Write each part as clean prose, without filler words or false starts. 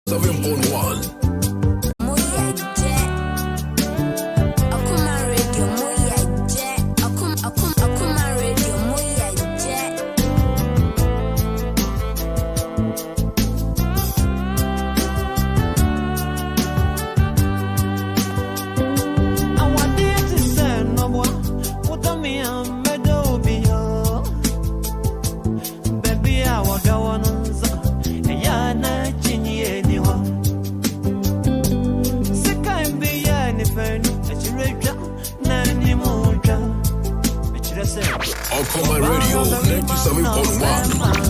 7.1. Okoman Radio 97.1.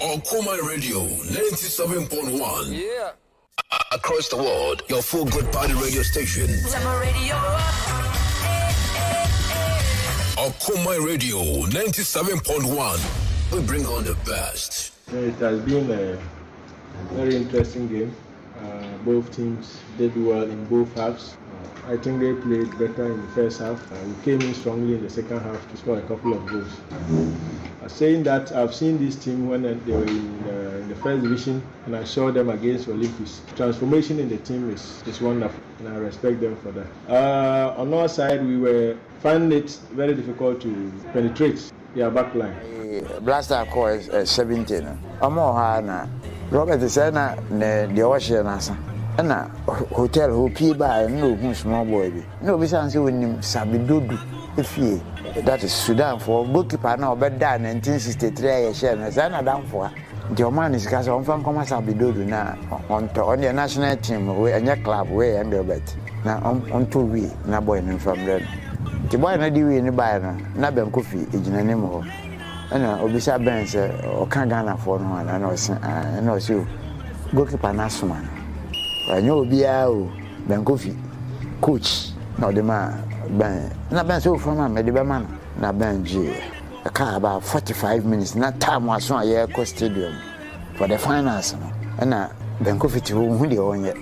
Okoman Radio 97.1. Yeah. Across the world, your full good party radio station. Okoman Radio 97.1. We bring on the best. It has been a very interesting game. Both teams did well in both halves. I think they played better in the first half. We came in strongly in the second half to score a couple of goals. Saying that, I've seen this team when they were in the first division, and I saw them against Olympics. Transformation in the team is wonderful, and I respect them for that. On our side, we found it very difficult to penetrate their back line. Blaster core is 17. I'm more hard. Robert is saying the ocean answer. And hotel who pay by no small boy. No, besides you when Sabidudu, if you that is Sudan for goalkeeper now, but that 1963 share as down for the man is because on from Sabidudu now on the national team, where and your club, where and the bet. Now on 2 weeks, now boy from them. The boy not do any buy now, Nabem coffee, anymore. And Obisa Ben said, or Kangana for one, and I know you goalkeeper Nasman. I know Biao, Ben Kofi, coach, not the man, Ben. Not Ben so from a Medibaman, not Ben G. A car about 45 minutes, not time was on a year stadium for the finals. And Ben Kofi to whom we own yet.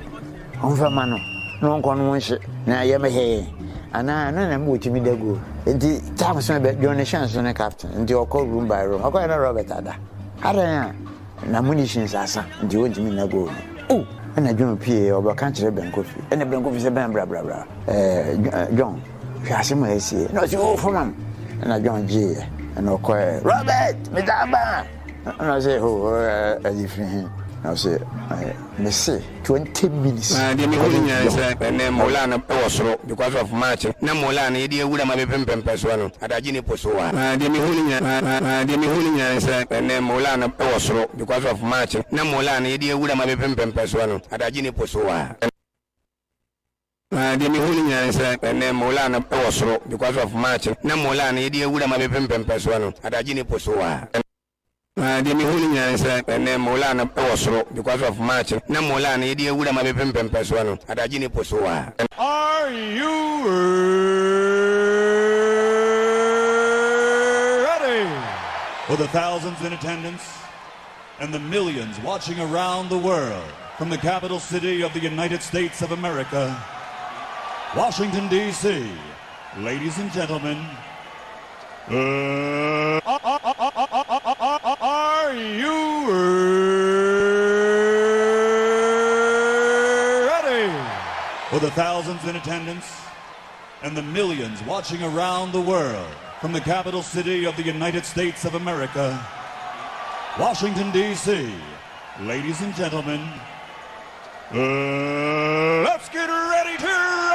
On for Mano, no one shit, now Yama Hay. And I know what you mean they go. And the time was about donations on a captain, and the call room by room. I got a Robert Ada. I don't know. Munitions are some, and you want to mean a go. Oh! And I don't pay over country Ben Coffee. And the Ben Coffee is a blah blah blah. John, you ask him what I say. No, you for him. And I John G. And I call Robert, Medaba. And I say, oh, a different. I say, Messi, 20 minutes. And then Molana Posro, because of match. No Molana, idiot would have been Pempeswano at Agini Posua. And then Molana Posro, because of match. No Molana, idiot would have been Pempeswano at Agini Posua. And then Molana Posro, because of match. No Molana, idiot would have been Pempeswano at Agini Posua. And then Molana Posro, because of match. No Molana, idiot would have been Pempeswano at Agini Posua. Are you ready? For the thousands in attendance and the millions watching around the world from the capital city of the United States of America, Washington, D.C., ladies and gentlemen, are you ready? For the thousands in attendance and the millions watching around the world from the capital city of the United States of America, Washington, D.C., ladies and gentlemen, let's get ready to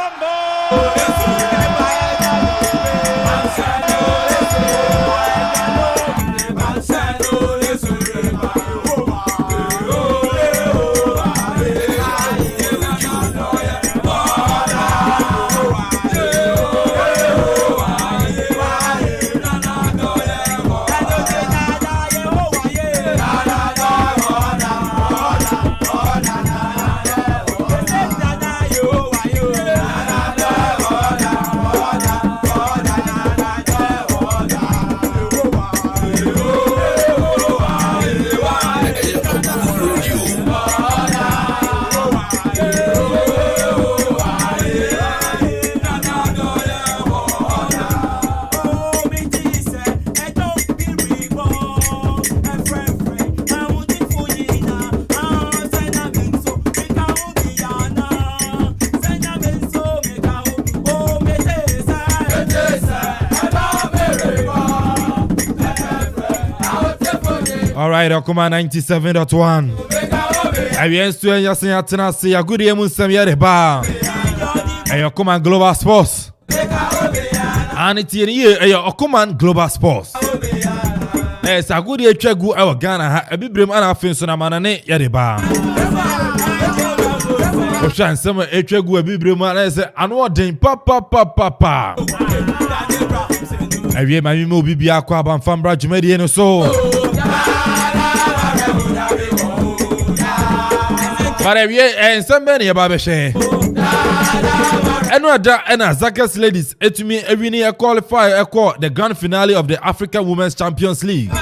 All right, Okoman 97.1. Aviens to Yasin Atanasi, a good emun Samia Bar. Okoman Global Sports. And it's in here, Okoman Global Sports. Yes, a good year check go our Ghana, a big brim and a fin son of Manane Yadiba. Oshan summer a check go a big brim and I say, and what ding papa. I read my movie be Aquaba and Fambra Jumedian so. But I read and somebody about a share. And Zakas ladies, to me, every year qualify the grand finale of the African Women's Champions League.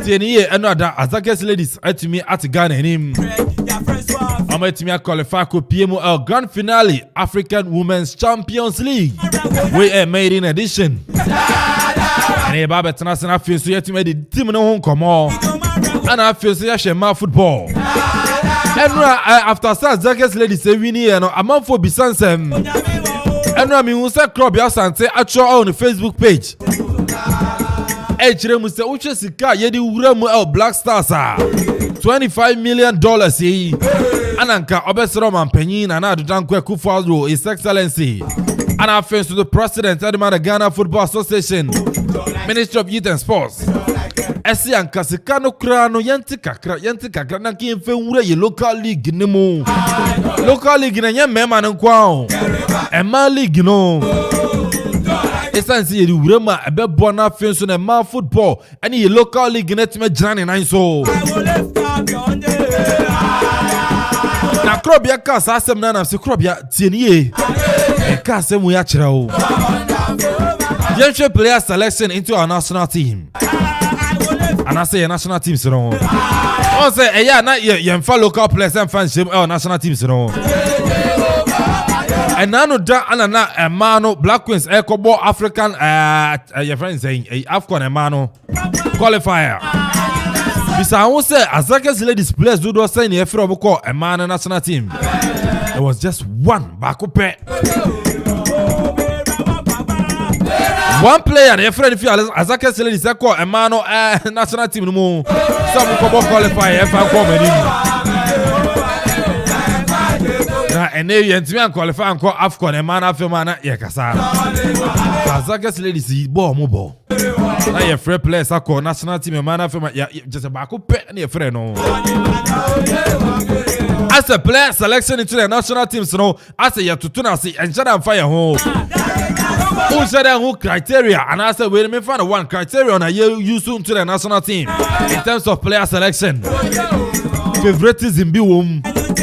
Year another Zakas ladies, to me at Ghana and him. I'm to me qualify for PMO grand finale African Women's Champions League. We are made in edition. And a Baba Tanasana feels yet to make the team no home come on. And I feel so share football. And after Zakas ladies, every year, a month for Bisansem. And I mean, we say crop your Sante actual on the Facebook page. Ejire Musa Uchesika Yedi Uremu El Black Stars $25 million. Ananka Obesrom and Penin and Adudankwe Kufadro, His Excellency. And our friends to the President of the Ghana Football Association, Ministry of Youth and Sports. Esi anka sikano krano yanti kakra na kimfe ure ye local league nemo. Local league na nyemema nkwao. Ema league no. Esansi ye urema ebe bona fenso na ma football ani ye local league net me jani na so. Na krobia ka asem na se krobia tienie. E ka asem ya kira o. Young player selection into our national team. And I say national teams no. I say yeah na you local players and fans our national teams no. And now da anana emano Black Queens Ekobo African your friends saying Afcon emano qualifier. Bisa who say Azakas ladies players do say in Efro Boko emano national team. There was just one bakupe. One player, the friend if you Azakas ladies call emano national team no more. Some Kobo qualify if I come in. And they and qualify and call Afcon emano afemana yakasa. Azakas ladies bo mobile. Now your free players are called national team emano afemana just a bakupe and your friend no. As a player selection into the national teams no, as a Yatutuna see and shut down fire home. Who said that who criteria? And I said, wait a minute, find one criteria on a year you soon to the national team in terms of player selection. Favoritism be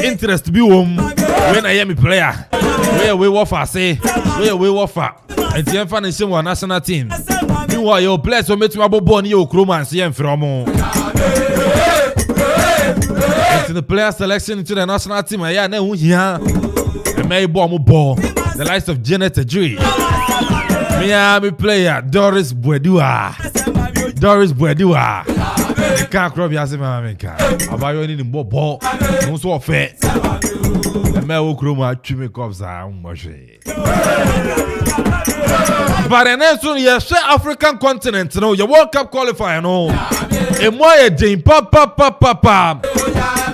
interest be when I am a player. Where we offer, say, where we offer. And the information one national team. Meanwhile, your players will make you born your crewman, see from the player selection into the national team. I know here. May bomb ball. The likes of Janet Ejui. Miami player Doris Bwedua. The car crop yasima meka. Abayo ni mbo ball. No so fair. The Mel Kroma Chime Cops are moshe. But then soon you share African continent, no, your World Cup qualifier, no. A moye Jane Papa.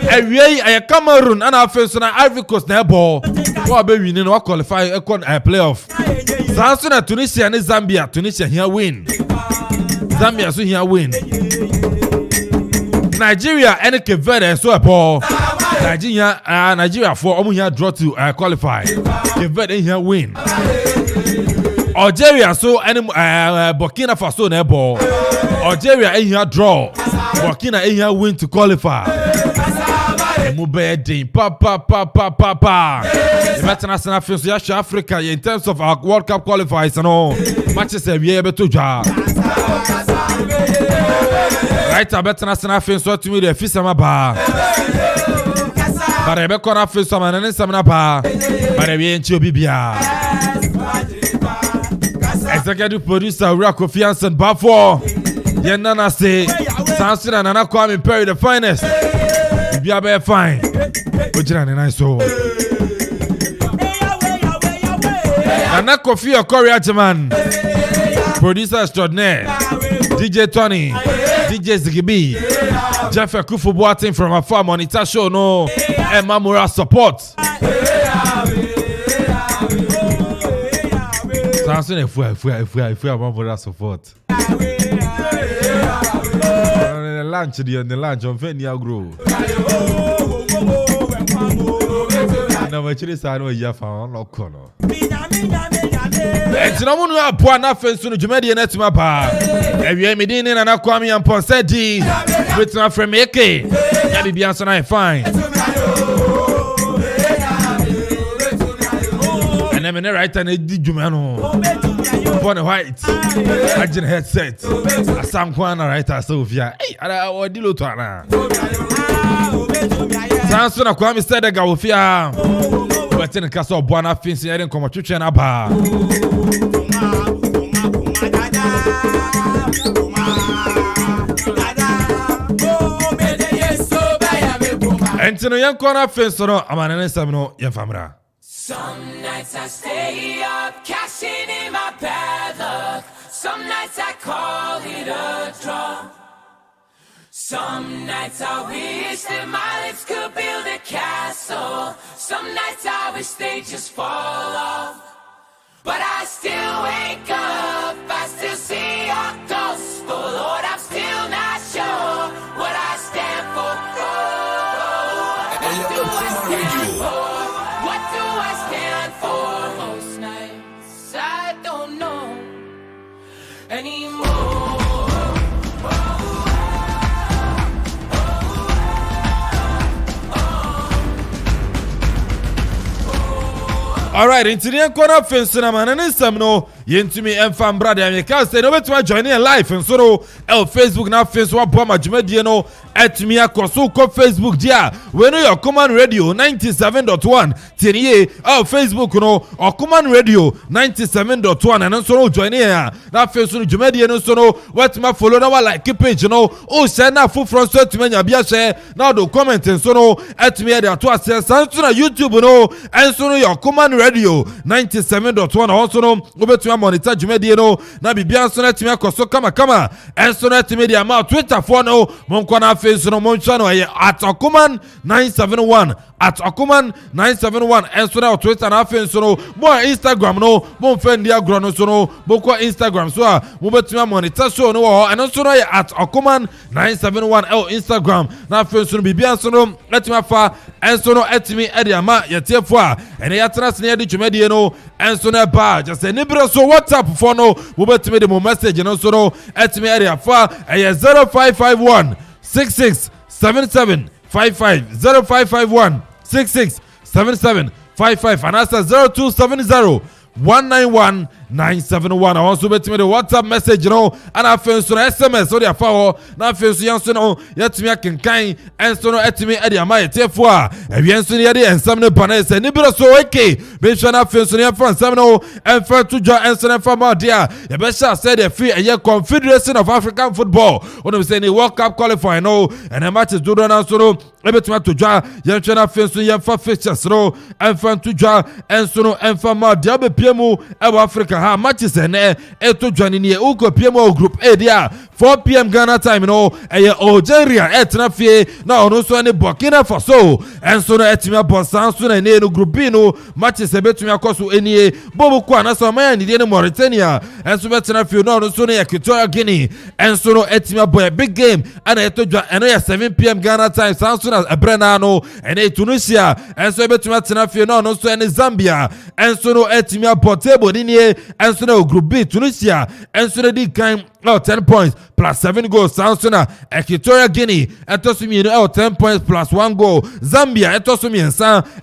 A Cameroon and our first on Ivory Coast na ball. What baby you know qualify a playoff. Samson Tunisia and Zambia. Tunisia here win. Zambia so here win. Nigeria and Cape Verde so a ball. Nigeria for almost here draw to qualify. Cape Verde here win. Algeria so any Burkina Faso na ball. Algeria here draw. Burkina here win to qualify. Mubedi papa. The international fields yash Africa in terms of our World Cup qualifiers and all matches we able to job. Right, our international fields what to me the fisama bar. But I be corner fields some and some bar. But I be in Chobibia. Executive producer Rako Fianson Bafo. Yenana say Samson and Kwame Mpere A.K.A. De Phynest. Be a fine. Which is nice so. And that coffee or Korea man. Producer extraordinaire. DJ Tony. DJ Zigibi, Jeff Kufu Boating from a farm monitor show no, and Mamura support. Samson if we Mamura support. Lunch the lunch on Venia Grow. No, actually, I know you found no corner. It's no one who have one offense to the Jumedian at my bar. Have you made in and Kwame Mpere A.K.A with my friend A.K.A. That be answer I fine. And I'm in the right and I did Jumano. Upon a white, agent headset. A Sam Kwana writer Sophia. Hey, I will deal to Anna. Samson Kwame said that Gawufia. But in the castle of Buana Fins, I didn't come to Chenaba. And to the young corner Fins, I'm an Samno, your family. Some nights I stay up, cashing in my bad luck. Some nights I call it a draw. Some nights I wish that my lips could build a castle. Some nights I wish they just fall off. But I still wake up, I still see your gospel. Lord, I'm still not sure what I stand for. What do I stand for? What do I stand for? Most nights I don't know anymore. All right, into the corner fence, and I'm an no. Yentumi Mfam brother, I can't say no better joining a live and so Facebook now face what bomb no at me across so Facebook dia. We know your Okoman Radio 97.1 TNA Facebook no Okoman Radio 97.1 and so join here. Now Facebook Jumedia no so no what my follow now like page no oh send na full front to me bia share now do comment and so no at me there to access and so na YouTube no and so no your Okoman Radio 97.1 also no over monitor Jumedia no na bibia so na timi akoso kama and so na timi dia ma Twitter for no mon kwana face no mon channel at Okoman 971 at Okoman 971 and so na Twitter na face so no mo Instagram no mon friend dia gro no so no boko Instagram so mo betimi monitor show no and so na at Okoman 971 Instagram na face so no bibia so no letimi afa and so no etimi e dia ma yetefo and ya trans na di Jumedia no and so na ba just anybody so WhatsApp for no we betimi the message no so no etimi area for 0551 667755 0551 667755 and answer 0270 191-971. I also bet me the WhatsApp message, you know, and I feel so SMS, so they follow. Now I feel so young, so no, yet me I can kind, and so no, at me at the my therefore. If you answer the and some panels and nibble so okay, make sure I feel so near from some no, and for to join and so from out there. The best I said the free a year Confederation of African Football. When we say the World Cup qualifying, no, and the matches do not so no, every time to join, you know, feel so young for fixtures, no, and for to join, and so no, and for more, the PMO, Africa, how matches and to join in here, Uko PMO Group A, there, 4 p.m. Ghana time, you know, and Algeria, Etnafie, now, no, so any Burkina Faso, and so no, Etima Bossan, soon and no Group B, no, matches a bit to me across to any Bobo Kwana, so man, in Mauritania, and so Etnafie, no, so no, Equatorial Guinea, and so no, Etima boy, a big game, and I told you, and 7 p.m. Ghana time, sounds soon as a Brenano, and Tunisia, and so a bit to Etnafie, no, so any Zambia, and so no, Etima Portable, in here, and so no, Group B, Tunisia, and so the kind. 10 points plus 7 goals. Sansona, Equatorial Guinea, and Tosumi 10 points plus 1 goal. Zambia, and Tosumi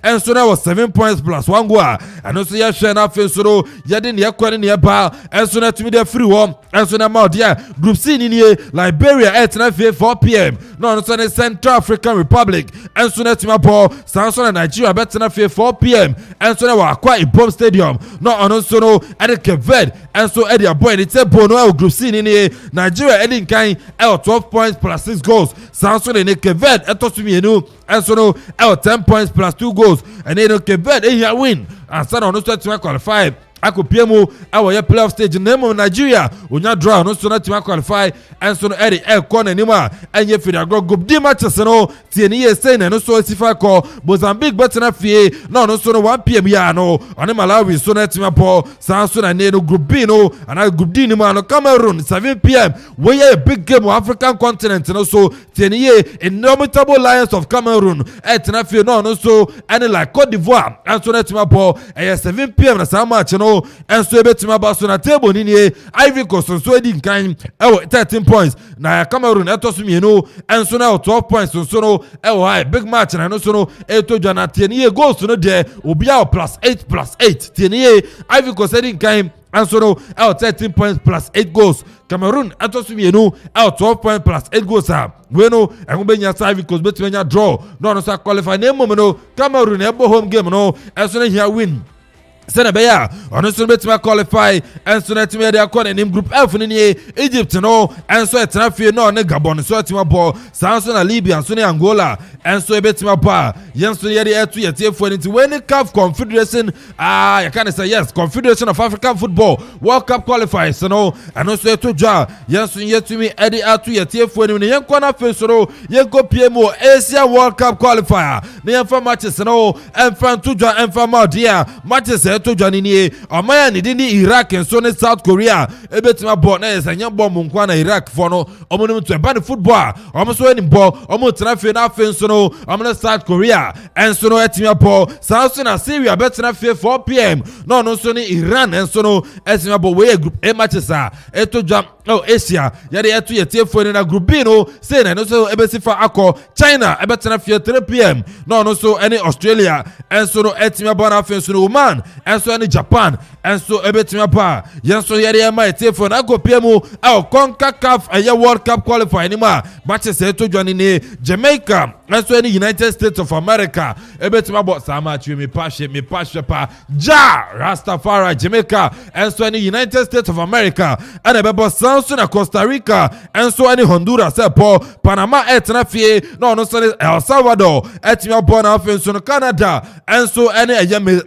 and so that was 7 points plus 1 goal. And also, ya share na face so Yadin Yakwan in Yaba, and so that to me the free one, and so now, dear Group C in here, Liberia at 4 p.m. No, no, Central African Republic, and so that my ball, Sansona, Nigeria, better than 4 p.m. and so now, quite a bomb stadium. No, and so no, at the Cape and so Eddie boy, it's a bono Group C in Nigeria heading kind 12 points plus 6 goals. Samson and Kevet Etosumi and so no 10 points plus 2 goals. And then Kevet win and San on to qualify akopie mu awo ye playoff stage nemo Nigeria onya draw no so na team qualify and so no eri corner anima enye fida group D matches no tie ni ye say na no so sifa ko Mozambique betena fie no so no 1 PM ya no oni Malawi so na team po san so na no group B no and group D ni ma no Cameroon 7 PM we a big game of African continent no so tie ni ye indomitable Lions of Cameroon etena fie no so and like Cote d'Ivoire and so na team po 7 PM na some match no and so betima ba so na table ni nie Ivory Coast so edi nkan 13 points na Cameroon etosu mienu and so na 12 points so no high big match na no so no etoja na tienie goals no de obia +8 tienie Ivory Coast edi nkan and so no 13 points +8 goals Cameroon etosu mienu 12 points +8 goals we no enubenya Ivory Coast betima draw no so qualify na mom no Cameroon ebo home game no and so na here win Senebeya, on so betima qualify and so that me dey akọ in group F ni Egypt no and so etina fie no ne Gabon so etima ball Sanso na Libya so ne Angola and so betima ba yen so ye dey etu ye tiefo ni when CAF Confederation you can say yes Confederation of African Football World Cup qualifiers no and so etu ja yen so ye tumi edi atu ye tiefo ni yen kwana fe so no yen go PMO Asia World Cup qualifier ne yen fa matches no en fa tu ja en fa ma dia matches to Janini, Amaya Nidini, Iraq, and Sonny South Korea. Ebetima born as a young bomb Munkwana, Iraq, for no, Omonum to a band of football, almost winning ball, almost traffic, nothing, so no, I'm South Korea, and so no, Etima Paul, South Sudan, Syria, better than 4 PM. No, Sonny, Iran, and so no, Etima Boy, group A matches are, Eto jump. Asia, yadi etu ye tiefo ni na grupino, say na no so ebesi fa ako China, ebetena fie 3 PM. No so any Australia, and so no etima bona fe so no Oman, and so any Japan, and so ebetima pa. Yen so yadi ema tiefo na go PMu, CONCACAF aya World Cup qualify ni ma. Matches etu jwani ni Jamaica, and so any United States of America. Ebetima bo sama chwe mi pashe pa. Rastafari Jamaica, and so any United States of America, and ebebo so na Costa Rica and so any Honduras Panama etna fie no so El Salvador etima bona fe so no Canada and so any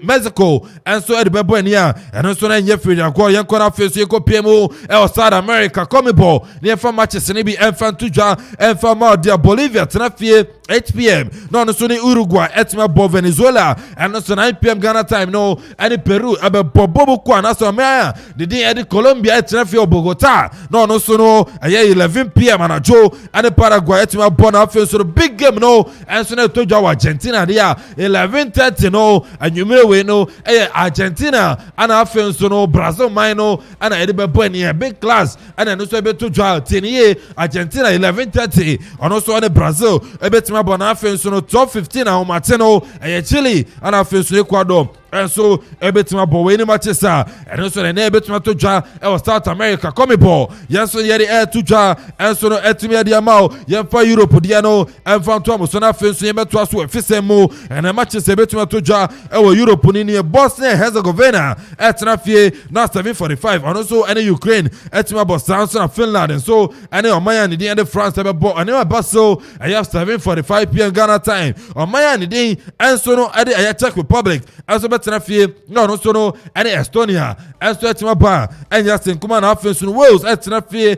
Mexico and so edebebo enia and so na nyefri akọ yenko na fe so yeko PMO El South America Comebol ne fa matches ne bi enfan tuja enfan ma dia Bolivia tna fie 8 PM no so ni Uruguay etima bo Venezuela and so 9 PM Ghana time no any Peru abe bobo kwa na so mea the day edi Colombia etina fie Bogota no so no 11 PM anajo and Paraguay etima born after so the big game no and so na tojo Argentina dia 11:30 no anyume we no Argentina and after so no Brazil mine and edebe born here big class and no so be tojo tenie Argentina 11:30 and so on Brazil ebetima born after so no 12:15 na Martino Chile and after so Ecuador and so ebetima bo we ni matches and so na ebetima tojo South America Comebol yes so yeri tuja and so no etimi dia mau yen fa Europe dia no and fa to so na fe so yen beto aso efisemu and matches ebetima toja Europe ni Bosnia and Herzegovina etna fie na 7:45 and also any Ukraine etima bo Sanso na Finland and so any Omaya ni dia France ebe bo and Basel I have 7:45 PM Ghana time Omaya ni din and so no ade Czech Republic and so betna fie no so no any Estonia and so etima ba and just kuma na fe so Wales etina fie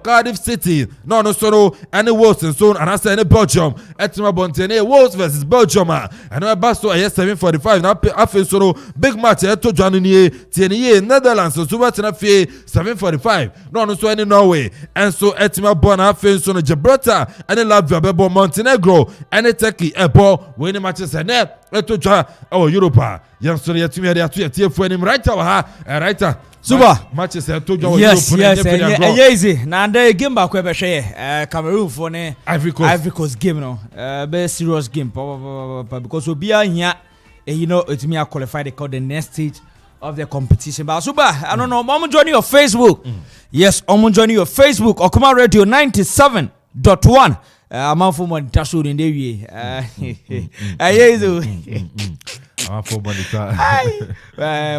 Cardiff City no so no any Wales and so and I say any Belgium etima bontene Wales versus Belgium and Basel I have 7:45 na afe so no big match eto janu ni tienie Netherlands so betina fie 7:45 no so any Norway and so etima bon afe so no Gibraltar and Latvia bebo Montenegro and Turkey ebo we ni matches and eto ja Europa yan so yetumi ade ato yetiefo anim right ha right Super matches to Europe. Yes, easy. Now the game back we be share Cameroon for ne Ivory Coast game no. Be serious game because we be here you know it me qualify they call the next stage of the competition. But Super, I don't know, I'm joining your Facebook. Yes, I'm joining your Facebook Okoman Radio 97.1. I'm on for my tashu in the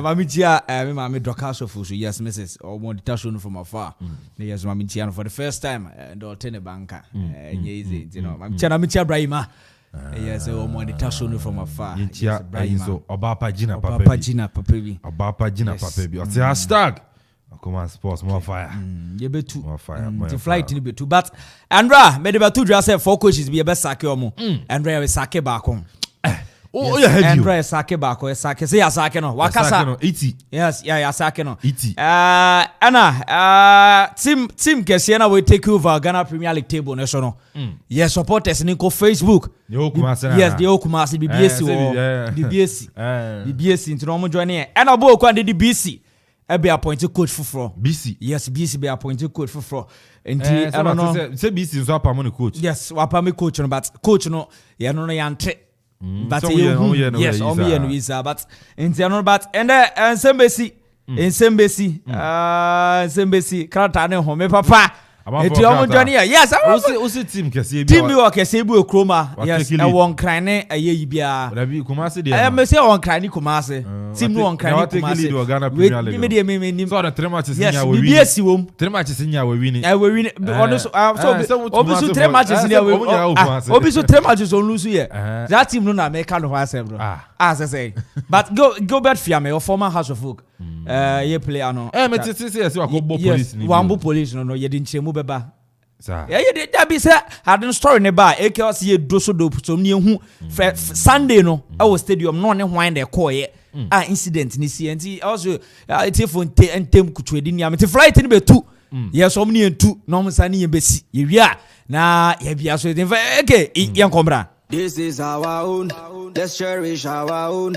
Mamitia, Mammy Drocaso Fusu, yes, Mrs. or more detachment from afar. Yes, Mamitia for the first time, and Tene Banker. You know, Mamitia Brahima. Yes, omo the touch on from afar. Intia so Obapa Gina Papa. Obapa Gina Papa bi. Obapa Gina Papa bi. Say hashtag Okoman Sports more fire. You be too. More fire. The flight ni be too. But Andra, me de two just say 4 coaches be be sake omo. Andra we sake back on. Oh, yeah, heavy. Andra sake back o sake. Say ya sake no. Wakasa. No, 80. Yes, yeah, sake no. 80. Anna, team Kesiana will take over Ghana Premier League table national. Yes, supporters in Facebook. Yes, the Okumasi BBS or BBS into normal joining. And Abo Kwande the BC. Be appointed coach for BC. Yes, BC be appointed coach for. And I don't know. Say BC is what Pamoni coach. Yes, Wapami coach, but coach no, you know, yante. But yes, visa. But in general, but and Sembesi, in Sembesi, Kratane home, papa. Yes, I was team Kesi. Team you are Kesebu Chroma. Yes, I won't cry ne a ye bia. I am say on cry Kumase. Team no on cry Kumase. So the 3 matches in your BBS womb. 3 matches in your winning. I will win. Obviously 3 matches in your obviously 3 matches on lose here. That team no na make kind of ourselves. As I say. But go back Fiame or former House of Folk. Ye play ano. Me say police ni. Wambo police no ye didn't chemu beba. Yeah, you did that be said. Had no story nearby. A.K.A see doso do some near who Sunday no. Our stadium no ne wine their core incident ni CNT also it's for and tem could trade in yamete flight in be 2. Yes, so many and 2 normal sunny and besi. Yeah, na ye be also okay, young combra. This is our own. Let's cherish our own.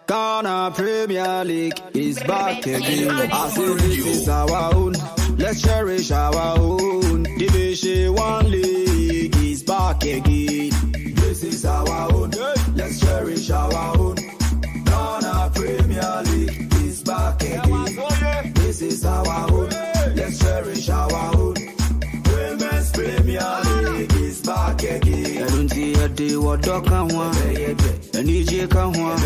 Ghana Premier League is back again. I say this is our own. Let's cherish our own. Division 1 League is back again. This is our own. Let's cherish our own. Ghana Premier League is back again. This is our own. Let's cherish our own. Women's Premier League is back again. I don't see a day what dog can want. And EJ can want.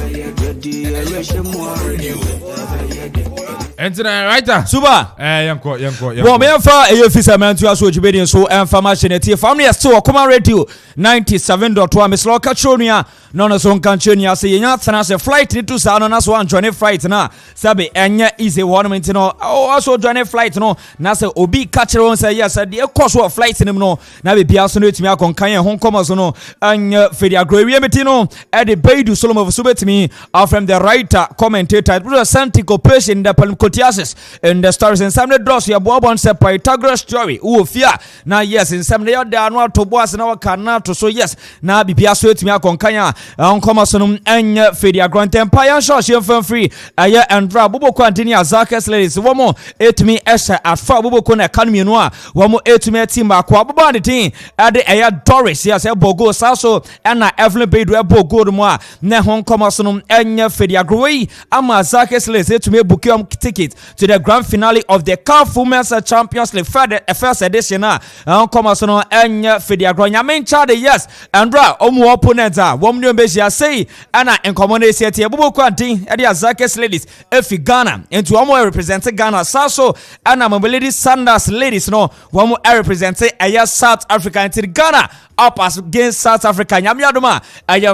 And tonight, right? Super. Yanko. Well, me for a fisherman to us, which be so information. Family still Okoman Radio 97.1. Miss Loka Chonia, none of some Canchonia say, Yathana, a flight into San as one journey flight now. Sabi, Anya is a ornament, you know. Oh, also journey flight, no. Nasa Obi catcher on say, yes, the course of flights in him, no. Nabi Piasso to me, I can Kanya home comers, no. And Fedia Graviametino, at the Baydu Solomon of Subetimi, from the writer, commentator, Santico Persian, the Palmcotiasis, and the stars in some draws, your Bobon said Pythagoras story, who fear. Now, yes, in some day, they are not to boss and our canato, so yes, now be Piasso to me, I can Kanya, on Comasonum, and Fedia Grand Empire, short, she free, Aya and Rabubo Quantinia, Zakas ladies, one more, 8 me Esther at Fabubocon Academy Noir, one more 8 me team, Aquaba, the team, at the Aya Doris, yes, Bogo, Sasso, and Evelyn Bayd, Bogo, moi, Nehon Comasonum, and Fedia Groway, Ama Zakas ladies, to me, book ticket to the grand finale of the CAF Women's Champions League first edition. Comasonum, and Fedia Gronya, main child, yes, and Omu opponent, Woman Besia say, Anna and Commonese, Bubo Quantin, and the Zakas ladies, Efi Ghana, and to Omo representing Ghana, Sasso, Anna Mobility Sanders ladies, no, Womo representing South Africa into Ghana. Up as against South Africa. Nyamiaduma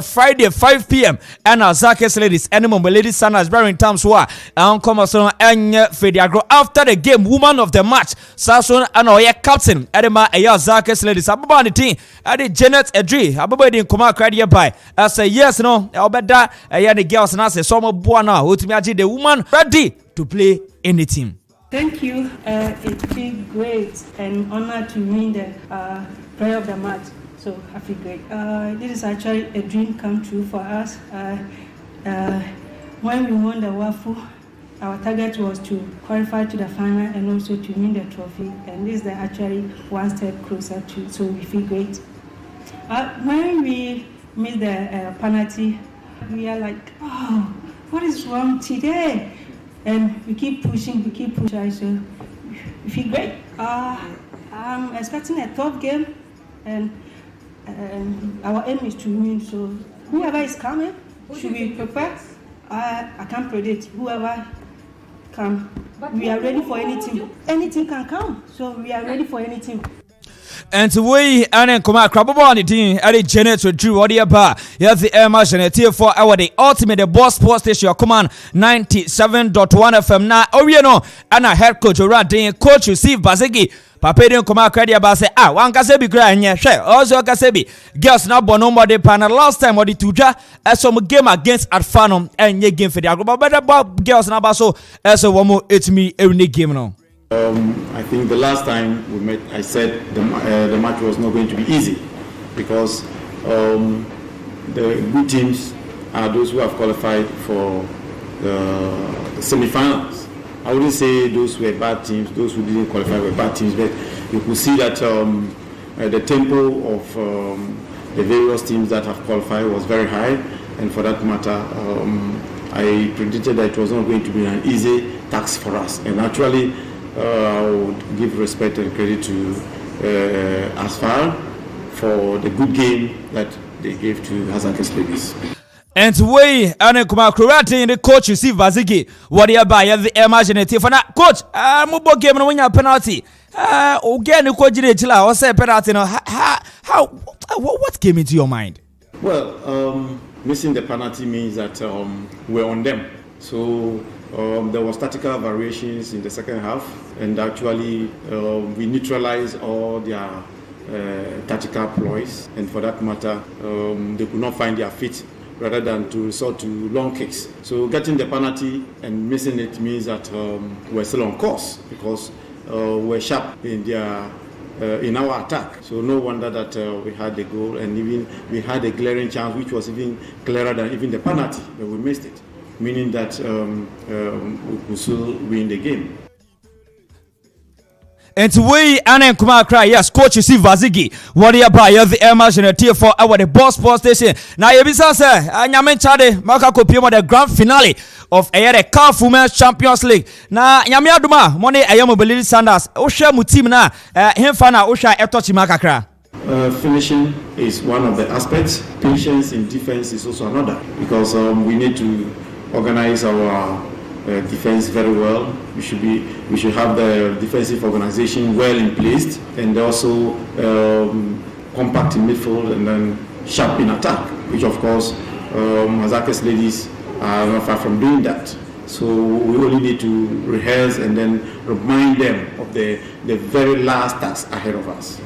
Friday 5 p.m. and Zakas ladies and Mobility Sanders bearing times were and Comasonum and Fediagro after the game woman of the match Sasson and Oya captain Edema Zakas ladies Ababa the team at the Janet Edri Ababa didn't come out credit by I say yes no I'll bet that the girls and I say some buana who to me the woman ready to play in the team. Thank you. It's been great and honor to win the player of the match. So I feel great. This is actually a dream come true for us. When we won the WAFU, our target was to qualify to the final and also to win the trophy. And this is actually one step closer to. So we feel great. When we missed the penalty, we are like, oh, what is wrong today? And we keep pushing. So we feel great. I'm expecting a tough game, and our aim is to win. So whoever is coming should be prepared. I can't predict whoever come. We are ready for anything. Anything can come. So we are ready for anything. And we and Okoman Akwaaba on the team at the Janet Drew what the bar. Yes, the air marshal for our the ultimate the boss sports station Okoman 97.1 FM now. Oh, you know, and a head coach around coach Steve Bazegi. Papa didn't come out credit about say one Kasebi crying yeah share also Kasebi girls now born no the panel last time or the tuja as some game against Adfanum and ye game for the but better about girls now so as a woman it's me every game now. I think the last time we met I said the match was not going to be easy because the good teams are those who have qualified for the semi-finals. I wouldn't say those were bad teams, those who didn't qualify were bad teams, but you could see that the tempo of the various teams that have qualified was very high, and for that matter, I predicted that it was not going to be an easy task for us. And actually, I would give respect and credit to Asfar for the good game that they gave to Hazakis ladies. And we and Okoman Akwaaba in the coach you see Vazigi what you buy the imaginative for that coach mubo game no win penalty again the coach did chila or say penalty no how what came into your mind? Well, missing the penalty means that we're on them, so there was tactical variations in the second half, and actually we neutralized all their tactical ploys, and for that matter they could not find their feet rather than to resort to long kicks. So getting the penalty and missing it means that we're still on course because we're sharp in their in our attack. So no wonder that we had the goal, and even we had a glaring chance which was even clearer than even the penalty, but we missed it, meaning that we could still win the game. And we and Okoman Akwaaba yes coach you see Vazigi what you buy the air marshal for our the boss sports station now you be say anyame chade maka kopie the grand finale of the CAF Women's Champions League na nyame aduma money Ayomobili Sanders o share mu team na hemfa na o share etochi makakra. Finishing is one of the aspects. Patience in defense is also another, because we need to organize our defense very well. We should have the defensive organization well in place, and also compact in midfield and then sharp in attack, which of course Hazakis ladies are not far from doing that. So we only need to rehearse and then remind them of the very last task ahead of us.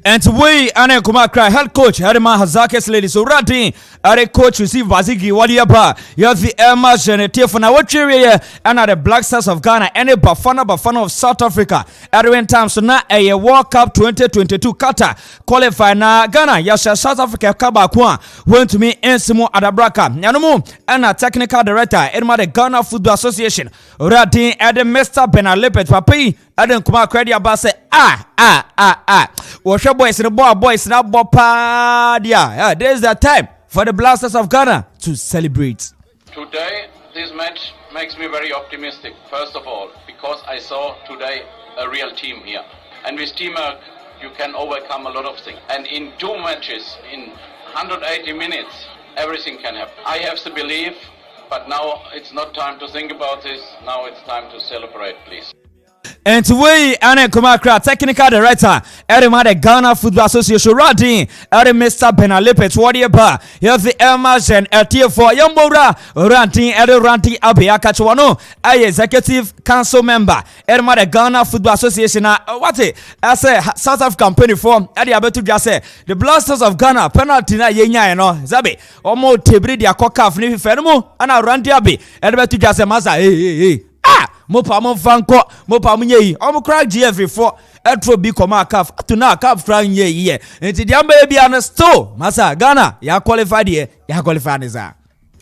And we and Okoman Akwaaba head coach Herman Hazakis ladies so ready are coach receive Vazigi Wadiaba you have the Emma Genetie for now what area and the Black Stars of Ghana and the Bafana of South Africa at the time so now a World Cup 2022 Qatar qualify na Ghana yasha South Africa Kabakwa went to me Ensimo Adabraka Nyanumu and a technical director Edma the Ghana Football Association ready at the Mr. Benalepet Papi and then Okoman Akwaaba say Washer boys in the boys in that yeah, there's that time for the Black Stars of Ghana to celebrate. Today, this match makes me very optimistic. First of all, because I saw today a real team here, and with teamwork, you can overcome a lot of things. And in 2 matches, in 180 minutes, everything can happen. I have the belief, but now it's not time to think about this. Now it's time to celebrate, please. And we and Okoman Akwaaba technical director Edema the Ghana Football Association Radin Mr. Benalepet Wadiaba you have the Elmas and LT4 Yambora Ranting Ranting Abiakachwano executive council member Edema the Ghana Football Association what I say South African penny form Adi Abetu just say the Black Stars of Ghana penalty na yenya no Zabi omo tebri dia kokaf ni fenmo ana Ranting Abi Edebetu just say masa hey Mopa Monfanko, Mopa Munye, Omocrack GF4, Etro B Koma Calf, to now Calf Frank ye, and the young baby on a store, Massa, Ghana, ya qualified here, ya qualified is that.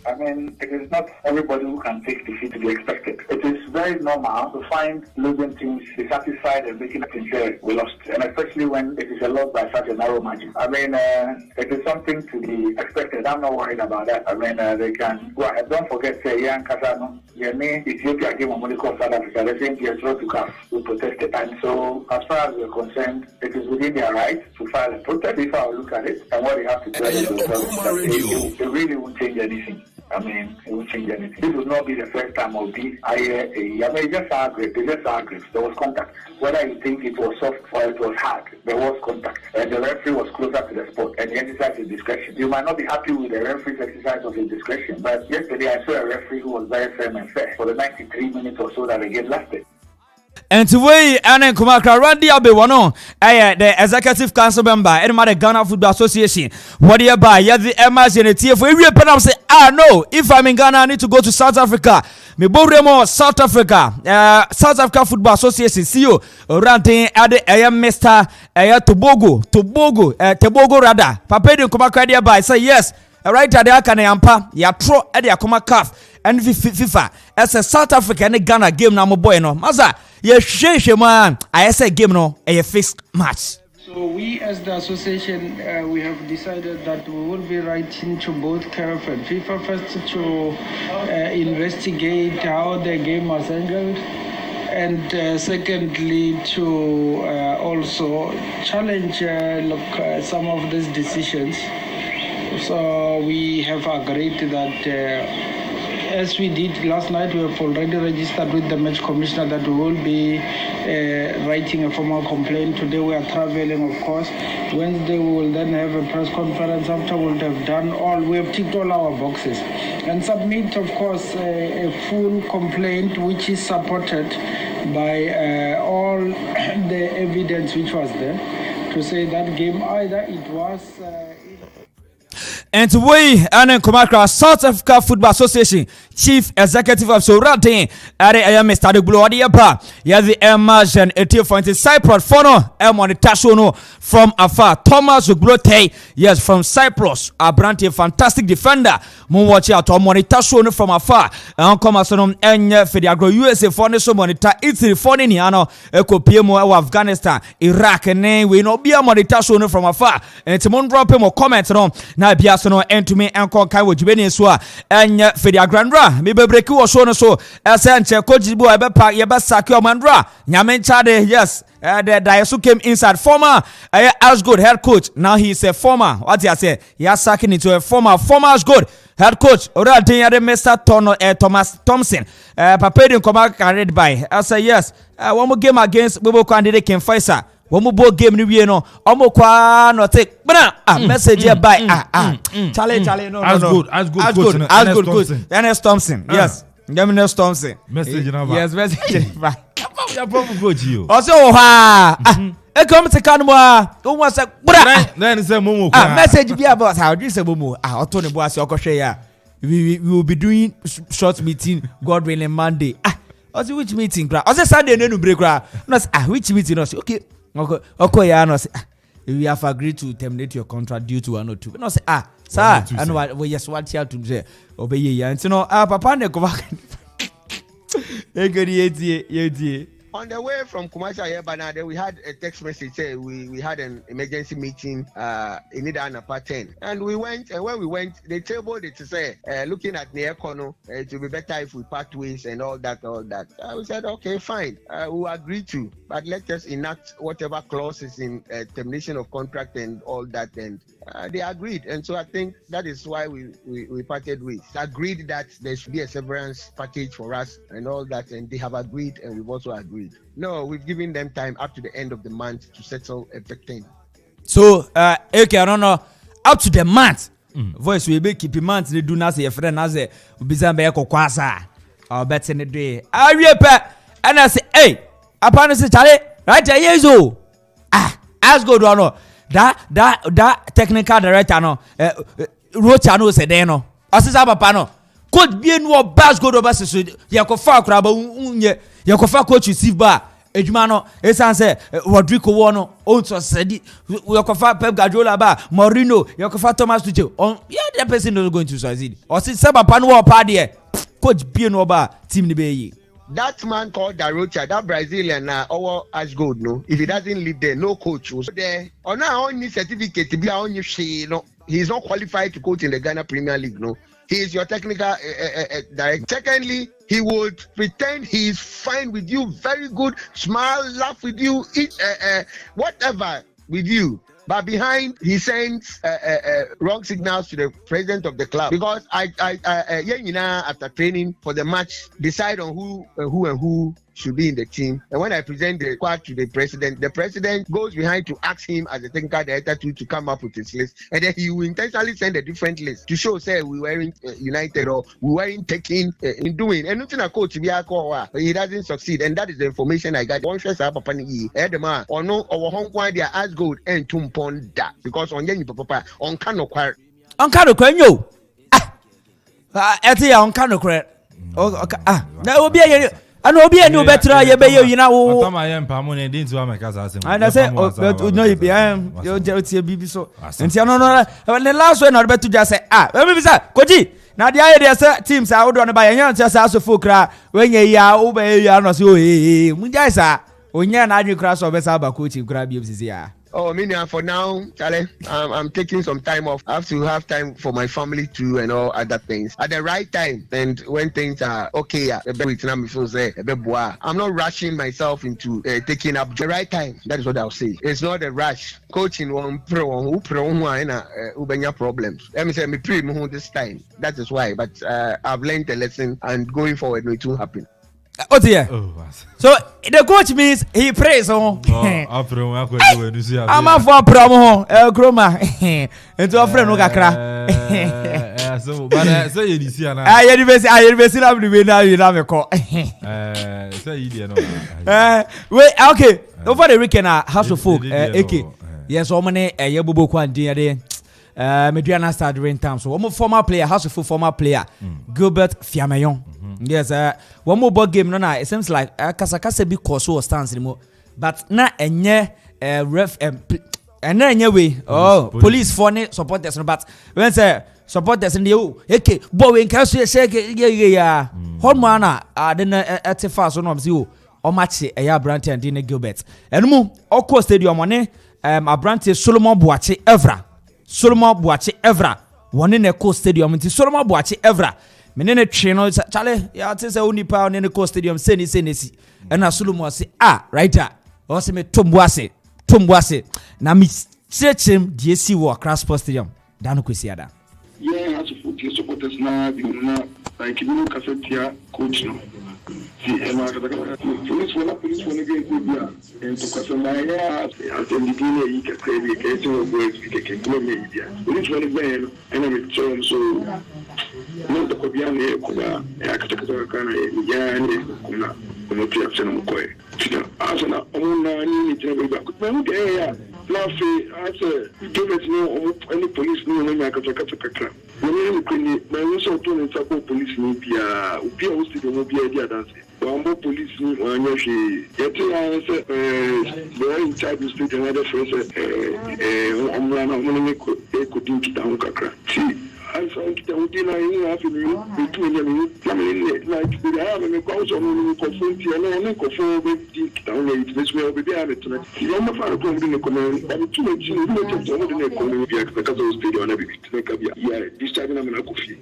I mean, it is not everybody who can take defeat to be expected. It is very normal to find losing teams dissatisfied and making it sincere we lost, and especially when it is a loss by such a narrow margin. I mean, it is something to be expected. I'm not worried about that. I mean, they can go ahead. Don't forget, Yan Kasano, Yemi, Ethiopia game on Monaco, South Africa, the same year throw to CAF. We protested. And so, as far as we're concerned, it is within their right to file a protest. If I look at it and what they have to do, it really won't change anything. I mean, it will change anything. This will not be the first time I'll be. I mean, it's just aggressive. It's just aggressive. There was contact. Whether you think it was soft or it was hard, there was contact. And the referee was closer to the spot and he exercised his discretion. You might not be happy with the referee's exercise of his discretion, but yesterday I saw a referee who was very firm and fair for the 93 minutes or so that the game lasted. And to way and Kumakra Randy Abewano, the executive council member, and the Ghana Football Association. What do you buy? Yeah, the MS and the TF. We pen say, no, if I'm in Ghana, I need to go to South Africa. Me Boremo, South Africa, South Africa Football Association, CEO, Ranting at the Mr. Tobago Rada. Papa de Kumakra by say yes. Right at the Akane Ampa, ya tro at the Akoma calf and FIFA as a South African Ghana game na boy no. Maza, ye shame man. I say game no a fixed match. So we as the association we have decided that we will be writing to both CAF and FIFA first to investigate how the game was handled, and secondly to also challenge some of these decisions. So we have agreed that as we did last night, we have already registered with the match commissioner that we will be writing a formal complaint. Today we are traveling, of course. Wednesday we will then have a press conference. After we'll have done all, we have ticked all our boxes and submit, of course, a full complaint which is supported by all the evidence which was there to say that game either it was... And we and Kumakra South Africa Football Association Chief Executive Officer Ranting at the Mr. Gloriapa. Yeah, the Emergent Ethiopia Cyprus Fono Montashono from afar. Thomas Uglote, yes, from Cyprus. A brand fantastic defender. Mowachi at Monitashono from afar. And Comasonom and Fediagro USA Foundation Monita Italy Foniniano, Eco PMO of Afghanistan, Iraq, and we no be a Monitashono from afar. And Timon drop him or comment on Nabiasono and to me and Conkai with Venezuela and Fediagrandra. Maybe break you or so as Coach Boy Bepa Yabasaki Mandra. Yamen Chade, yes. The Diasu came inside. Former as good head coach. Now he's a former. What do I say? He has sacking into a former as good head coach. Already had Mr. Thomas Thompson. Papadian Comac read by. I say yes. One more game against Bobo candidate Ken Faisa. One more game ni no. Omo kwa no take. But message here by Charlie no. As good coach. Ernest Thompson. Yes. Ernest Thompson. Message number. Yes, message by. Ya problem coach you. Also e come to Kanwa. Who was say then say momo. Message be about how this say momo. Oto ne bo ase okohwe ya. We will be doing short meeting God willing Monday. Also which meeting kra? Also Sunday no break kra. No say which meeting no say okay. Okay ya no say we have agreed to terminate your contract due to 1 or 2. No say sir, and we just want you to say obey ya. And no papa ne go back. On the way from Kumasi here, Banana, we had a text message saying we had an emergency meeting in Idanapa 10. And we went, and when we went, they tabled it to say, looking at the economy, it will be better if we part ways and all that. We said, okay, fine, we'll agree to, but let us enact whatever clauses in termination of contract and all that. And they agreed. And so I think that is why we parted ways. Agreed that there should be a severance package for us and all that. And they have agreed, and we've also agreed. No, we've given them time up to the end of the month to settle everything. So, okay, I don't know, up to the month. Voice will be keeping months. They do not say a friend as a Bizambe Kwasa or better in the day. I repeat, and I say, hey, upon say, Charlie, right there, yes, as good or no, that technical director, no, Rochano said, no, Asisa Pano. Could be no bas good over Yakofa Crabba Unye, Yakofa coach receive bar. Ejumano, Esanse, Rodrigo Wano, also said Yakofa Pep Guardiola bar, Morino, Yakofa Thomas Tuchel. Yeah, that person is going to succeed. Or since Sabapano party, Coach Piano bar, Team Nibay. That man called Darocha, that Brazilian, our Ashgold, no. If he doesn't live there, no coach was there. Or now only certificate to be on your shade, no. He's not qualified to coach in the Ghana Premier League, no. He is your technical director. Secondly, he would pretend he is fine with you, very good, smile, laugh with you, eat, whatever with you. but behind he sends wrong signals to the president of the club because I after training for the match decide on who should be in the team. And when I present the squad to the president goes behind to ask him as a technical director to come up with his list, and then he will intentionally send a different list to show say we weren't united or we weren't taking in doing. And nothing a coach he doesn't succeed, and that is the information I got. One share papa ni edema or no or home kwa dia as gold and tumponda because on yenyi papa on kano kwa yo eti ya on kano kwa na obi ya and obi enu betra ye be you na wo atama ye mpamo ne din to ameka sa asem and I say no you be you tie bibi so enti no the last one na betu just say let me say koji na dia ye say teams a wodo no ba ye nya say so fo kra when ye ya wo be ya no say mu jai sa onya na adwe kra so be sa ba coach kra bi obsisi ya. Oh, for now, Charlie, I'm taking some time off. I have to have time for my family too and all other things. At the right time, and when things are okay, I'm not rushing myself into taking up the right time. That is what I'll say. It's not a rush. Coaching one problems. Let me say, me pray this time. That is why. But I've learned a lesson, and going forward, it will happen. Oh dear. So the coach means he prays on. I'm a for promo Groma. Into a friend kakra. So but say you see na. I university am the way now you have a call. Say you dey no. Wait, okay. Over the weekend House of Folk A.K.A. Yes, so many Yabubo Kwandi there. Mediana start during time. So one former player, House of Folk former player, Gilbert Fiamayon. Yes, one more ball game. No, it seems like Kasakasa be course or stance anymore. But na enye ref and then way. Oh, police for supporters. But when say supporters in the A.K.A. boy in Castle say yeah. Hormona then at the fast one of you or match a ya Branty and Dina Gilbert. And mo Oko Stadium one a Branty Solomon Boache Evra. Solomon Boache Evra. One in a Oko Stadium into Solomon Boache Evra. Menene trainer Charlie ya tese unipa on the Oko Stadium seni and na Solomon say right o se me tomboase na mi chechem DSC wo Accra Sports Stadium danu kwesiada yeah as for supporters na bi na like you kasetia coach no si ema ka police wala again ko bia en to kwasema ya atendikine yi ka krebi ke so boys ke ko me dia police wala ben ena me so no to ko bia ne ko ba ya ka kana ya ne kuna pia tena mkoe tina asana omuna ni tena ba ko me ya na fe ase government no any police no no ya ka kakra when you na you so to ni sabo police ni bia o studio mo bia dia dance Wambo police ni wanyoshi yeti anse they in charge of state another first omlana omlana ko dinki down kakra see I saw kita udina yini afi ni bitu ni na ikibira ya me kwa so no confront ya no confront be dinki down ya this way be there to na yo ma fara ko ndine ko na bitu ni jini ni to mo ndine ko ni bia ka zo studio na bitu na ka bia ya this time na me na kofi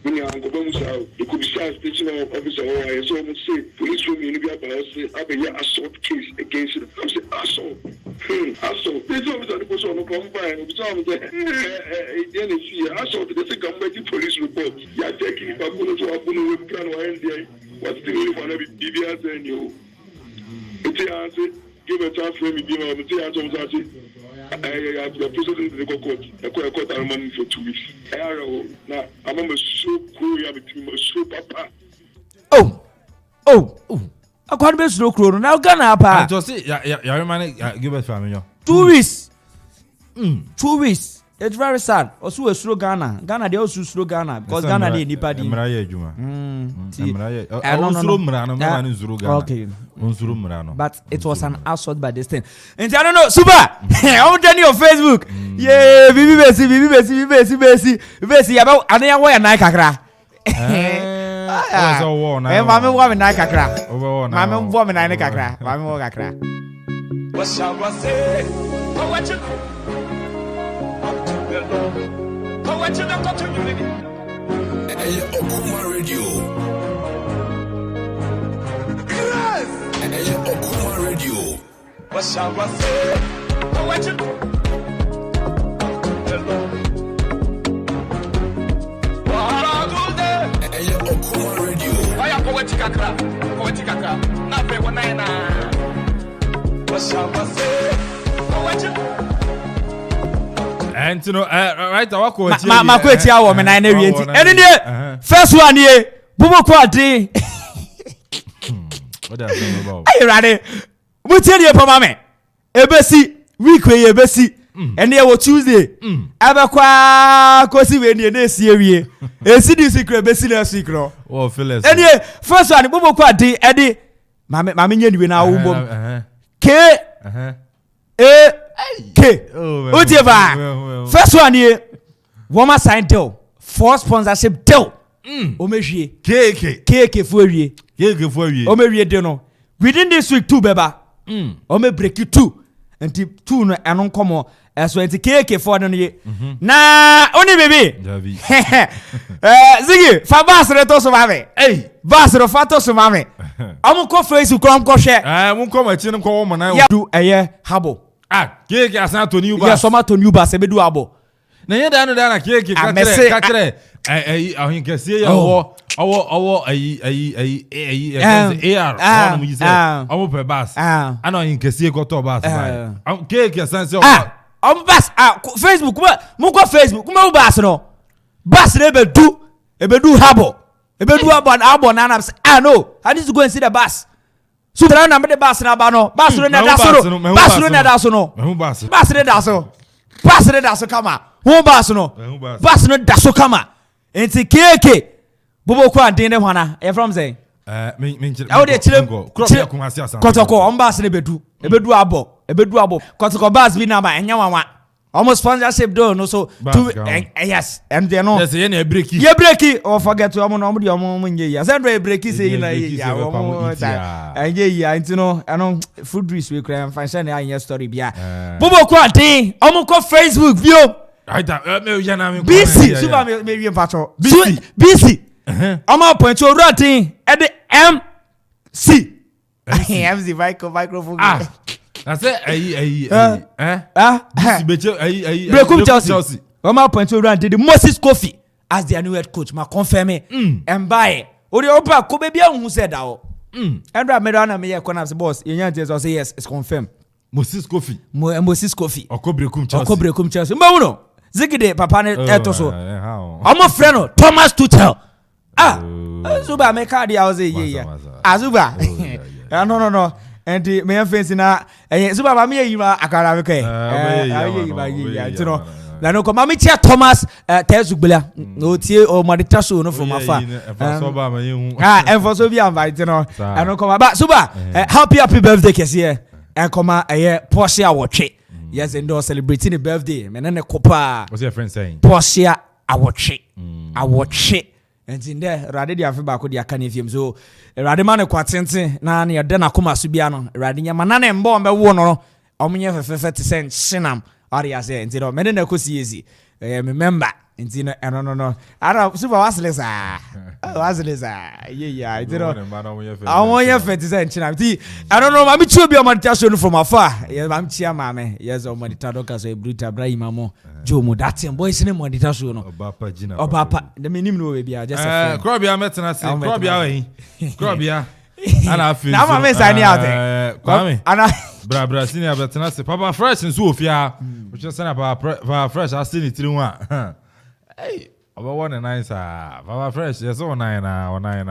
when you go back to the Kubisa station officer or so much say police room in Libya say a assault case against them. I say assault. This officer the person no come by and some then see assault the second police report. You are taking back to Abuno with plan or NDI. What's the name for every BBS and you? It's a answer. Give a chance for me. Give a chance. I the president of the court. I court money for 2 weeks. Now I'm so cool. I'm so papa. Oh. I can't be slow crow. Now Ghana pa. Just see, yeah, man, give us family. 2 weeks. 2 weeks. It's very sad. Also a slow Ghana. Ghana they also slow Ghana because Ghana they nipa di. Mraye juma. Okay. But it was an assault by this thing. And I don't know, super. I'm telling you on Facebook. Yeah, Bibi Besi about Ania way na kakra. Oh, war now. Mama wa me na kakra. Mama wa me na kakra. Mama wa kakra. What shall I say? Oh, what you oh, what you got to do? Okoman Radio. Okoman Radio. What shall I say? Oh, what you Okoman Radio. Why are poetic akra? Poetic akra. Na pe wana na. And you know, right, I walk with my quality hour, man. I never yet. And first one here, Bubo Quadri. What are you about? Are you ready? We tell you, Pamame. Ebesi, weekly, Ebesi. And there was Tuesday. Abaqua, Cosi, when you next year. A city secret, Bessie secret. Oh, Phyllis. And yeah, first one, Bubo Quadri, Eddie. Mammy, you know, K. A.K.A. Whatever. First one here, woman signed deal. For sponsorship deal. Omeji. A.K.A. for you. Omeji deal no. Within this week, 2 beba. Ome break you 2. And 2 no anon komo. So it's A.K.A. for no ye. Na only baby. Ziggy, Fabas reto so mame. Hey, Bas refato so mame. Amu ko Facebook ko share. Mun ko ma chin ko wo na do habo. A.K.A. asan to new bus. Yes, some to new bus e be do abo. Na ye da no da na A.K.A. ka kire ahin kese ya wo AR on mu yise omo pe bus ana ahin kese ko to bus ba A.K.A. asan se omo bus Facebook mo ko Facebook mo bus no bus na be do habo e be do abo na na say no I need to go and see the bus. So there na me the bus na ba no bus no na da so no bus no na da so no bus no da so bus no da so kama who bus no bus no da so kama enti A.K.A. bobo kwa den ne hwana e from say me o de chire kotoko on bus ne bedu e bedu abo kotoko bus bi na ba enya wanwa almost sponsorship do no so to yes and they know yes ye na breaki or forget to omo no omo de omo munye ya send we breaki say na ya omo ya you know ano food risk we cry fan share na anya story bia bobo ko adin omo ko Facebook view right me ya na me BC super me wie pacho BC omo point to rotin e de MC MC microphone I say Brekum Chelsea. Oma point to run the Moses Kofi as their new head coach. Ma confirm and buy. Odi opa ko be bia hu said that. Andra me na me corner boss. You say yes, it's confirmed. Moses Kofi. Moses Kofi. Brekum Chelsea. Mba uno. Zigide papa ne etoso. Omo friend Thomas Tuchel. Zuba me card ya say yeah. Azuba. No. And the me face na Zuba ba me yi ma akara me kai. You know. Na no ko ma me tia Thomas Tezugbela. No tie o madita show no from afar. Enforce bi invite no. And no ko ba Zuba happy birthday kese and come Porsche awotwe. Yes, and do celebrating the birthday. Me na ne kopa. What's your friend saying? Porsche awotwe. And in there, Radi Afiba could yakani film. So, Radimana Quatente, Nani, a Dena Kuma Subiano, Radinia Manana and Bomba Wono, Omnia for 50 cents, Sinam, Aria say, and Zero, Medina Cosi easy. Remember, and Zina, and no. I don't super Waslesa. Yeah, I don't know. I want your 50 cents. I don't know, I'm sure be a meditation from afar. Yes, I'm Chia Mame. Yes, or Meditadoka, so Bruta Brahimamo, Joe Modatian, boys in a meditation. Oh, Papa, the minimum will be just a Crobia Metanasi, Crobia. And I feel now I'm signing out there. Bra senior Betanasi, Papa Fresh and Sofia, which is sent up Fresh. I still need 3-1. Hey, about 1 and 9, sir. Papa Fresh, yes, 9 or 9.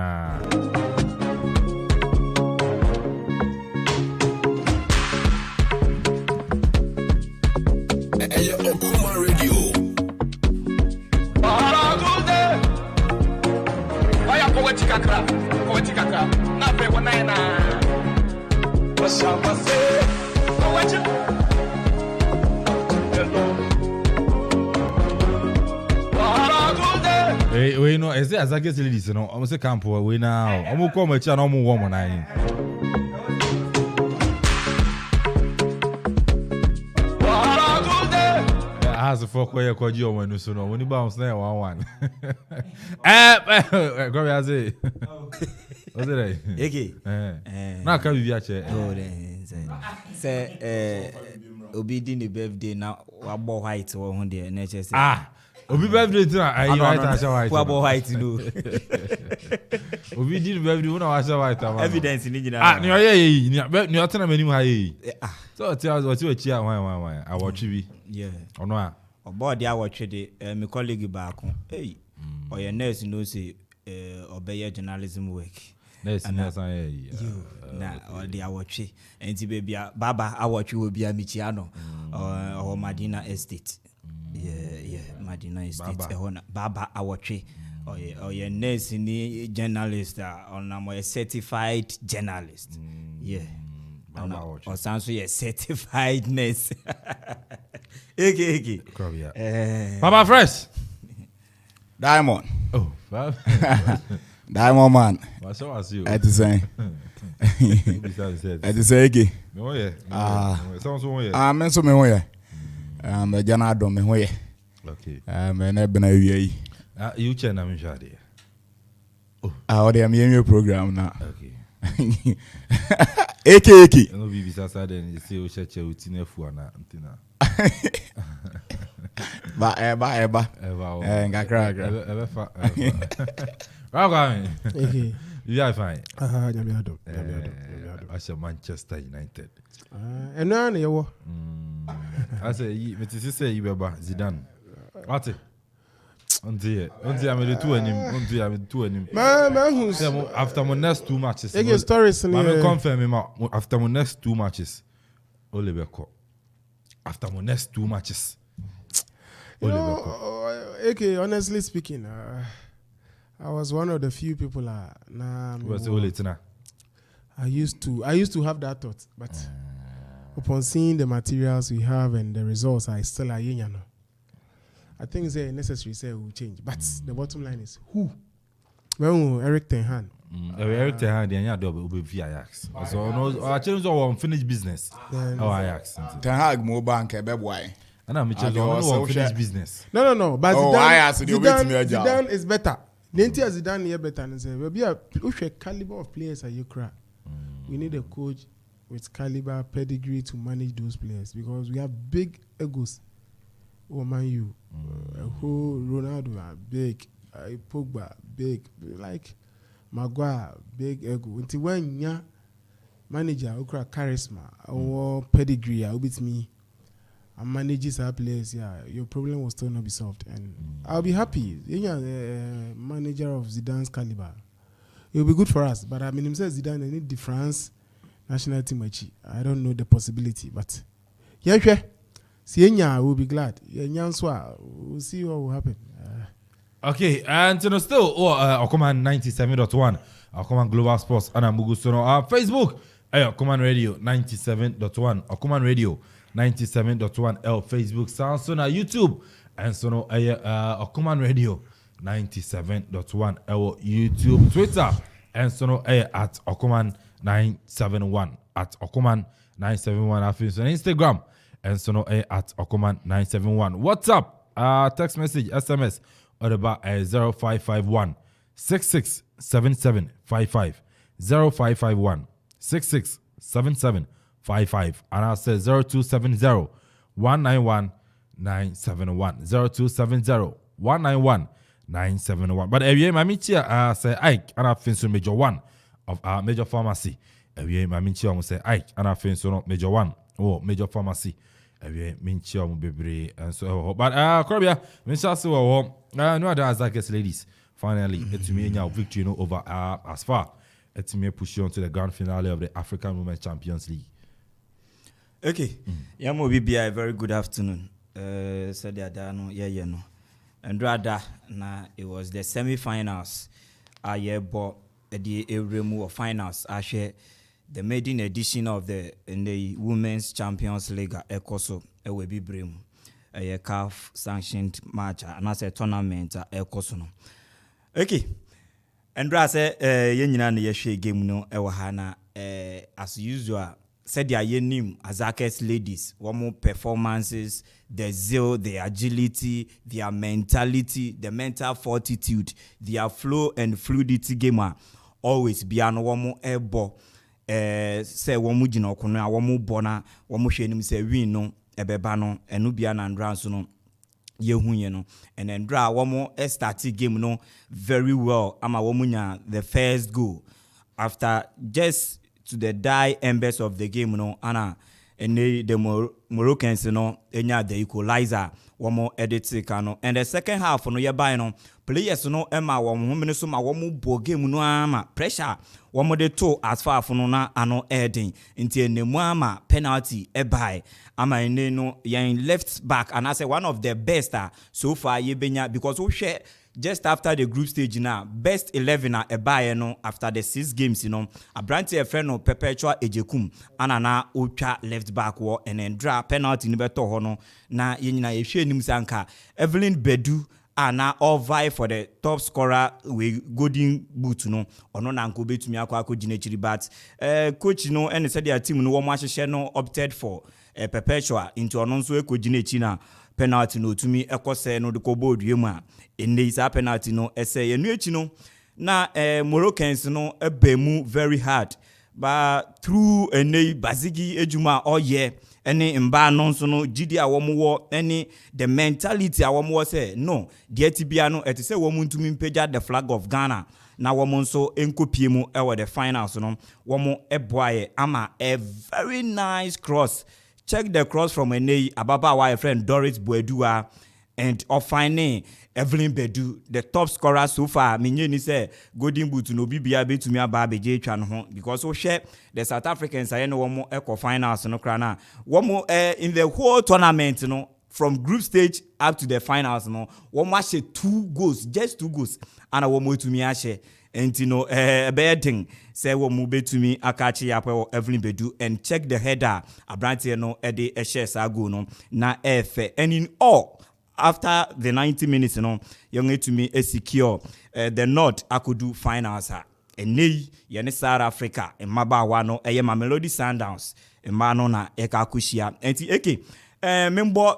Okoman Radio. Poetic akra. Na pe wana na. Hey, we know, as I guess ladies, you know, I'm say camp we now. I'm come with you, no more woman. As a folk where you call you when you know when you bounce there 1-1. Go as it. What's it? A.K.A. Now can you be a chair? Say Obi di ni birthday na wabo white wo ho de na che say. Obi birthday too I white and white. Wabo white no. Obi di birthday una wa white am. Evidence ni nyina. Ni oye ni otena mani mu ha yi. So ti we chia wan awotwe bi. Yeah. Ono a. Obo de awotwe de me colleague back. Hey. Oye nurse no say obey journalism work. Nurse na the awotwe. Enti baby baba awotwe obi amichia no. Or Madina Estate. Yeah, Madina Estate. Baba awotwe. Or nurse ni journalist on a certified journalist. Yeah. Or sounds so certified nurse. A.K.A. Papa Fresh. Diamond. Oh, Diamond man. What's up as you? At the same. At the same. A.K.A. Oh yeah. Sounds so yeah. I'm so me hoye. The Jana do me hoye. Okay. Me na be na wie. You chen na me shade. Oh, they am your program now. Okay. A.K.A. No be sasa then you say o cheche utina fu ana ntina. Eba. Ngakra. Eba fa. Welcome. Okay. You are fine. Nyame adom. As Manchester United. Eno na yewo. I say me ti say you be Zidane. What? Until I'm the two anim. Man, after my next 2 matches. Again, stories. I'm confirm him after my next 2 matches. Olebeko. After my next 2 matches. A.K.A. honestly speaking, I was one of the few people. I used to have that thought, but upon seeing the materials we have and the results, I still are yenyano. I think it's necessary say will change, but the bottom line is who? Well, Eric Ten Hag. Eric Ten Hag, then will be Ajax. So no, our challenge are unfinished business. Ajax. Ten Hag more bank why? And I'm unfinished business. No. But Zidane is better. Nentia Zidane here better and say we be a caliber of players are you cry. We need a coach with caliber pedigree to manage those players because we have big egos. Man U, who Ronaldo big, Pogba big, like Maguire big ego. Until when ya manager okra charisma or pedigree, I beat me and manages our players. Yeah, your problem will still not be solved, and I'll be happy. Yeah, the manager of Zidane's caliber, it will be good for us. But I mean, himself Zidane, they need the France national team. I don't know the possibility, but yeah, sure. Sienya will be glad. We'll see what will happen. Okay, and still Okoman 97.1, Okoman Global Sports, and Mugusono. Facebook, Okoman Radio 97.1, Okoman Radio 97.1, Facebook, Sound YouTube, and Sono Okoman Radio 97.1, YouTube, Twitter, and Sono at Okoman 971, at Okoman 971, Instagram. And so no at Okoman 971. WhatsApp, text message, SMS, or about 0551 667755 0551 667755. And I say 0270 191 971 0270 191 971. But every my media say Ike and I think so major one of our major pharmacy. Every my media say Ike and I think so not major one or major pharmacy. Minchia Bebre and so but Korobia, Minchas no other as ladies. Finally, it's me now victory over as far. It's me push on to the grand finale of the African Women's Champions League. Okay. Yamo Bibia, very good afternoon. Said no, yeah, no. And rather na it was the semi-finals. I bought the remove finals. I share the maiden edition of the Women's Champions League ECOSO will be brim a CAF sanctioned match and as a tournament ECOSO no. Okay. And say yenina na yehwe game no e hana as usual said their name Azakes ladies one performances, the zeal, the agility, their mentality, the mental fortitude, their flow and fluidity gamer always be an one ebo say one mujin okono a one bona one hwe nim say win no ebeba no enu bia na ndra so no yehuye no and then ndra womo start game no very well ama womunya the first goal after just to the die embers of the game no ana and the Moroccans no enya the equalizer womo edit kano and the second half no yeba no players no ema womo home so ma womo bo game no ama pressure womo de to as far no na ano edin nti enemu ama penalty ebai ama ene no yan left back and I say one of the best so far yebenya because we share just after the group stage now best 11 ebaye no after the 6 games Abranti friend no Perpetual Ejekum anana otwa left back wo and then draw penalty ni beto ho no na yenyina yehwe anim sanka Evelyn Bedu ana all vie for the top scorer we golden boot no ono na nko betumi akwa ginechiri but coach no and said their team no wo mahye no opted for Perpetual into ono nso ekoginechi na penalty no tumi ekose no de ko bodu mu a enne isa penalty no ese yenu echi no na Moroccans no ebemu very hard but through enne bazigi ejuma oye ene mba no nso no gidi a womo ene the mentality a womo say no de tibia no etise womo ntumi mpagya the flag of Ghana na womo nso enkopie mu ewo the finals no womo eboaye ama a very nice cross. Check the cross from Enei Ababa our friend Doris Boedua and Ofine Evelyn Bedu, the top scorer so far. Minye say golden boot no bibia be to me aba beje twa no ho because we share the South Africans are no one more eco finals no krana. One more in the whole tournament no from group stage up to the finals no one more 2 goals, just 2 goals and one more to me ashe. And you know, bad thing. Say what move to me, Akachi Apple Evelyn Bedu and check the header. Abranti no Eddie Eshes Ago no na F. And in all, after the 90 minutes, young to me is secure. The North I could do finals. And nay, Yene South Africa and Mabawano, a Melody Sundowns and Manona Eka Kushia. And A.K.A member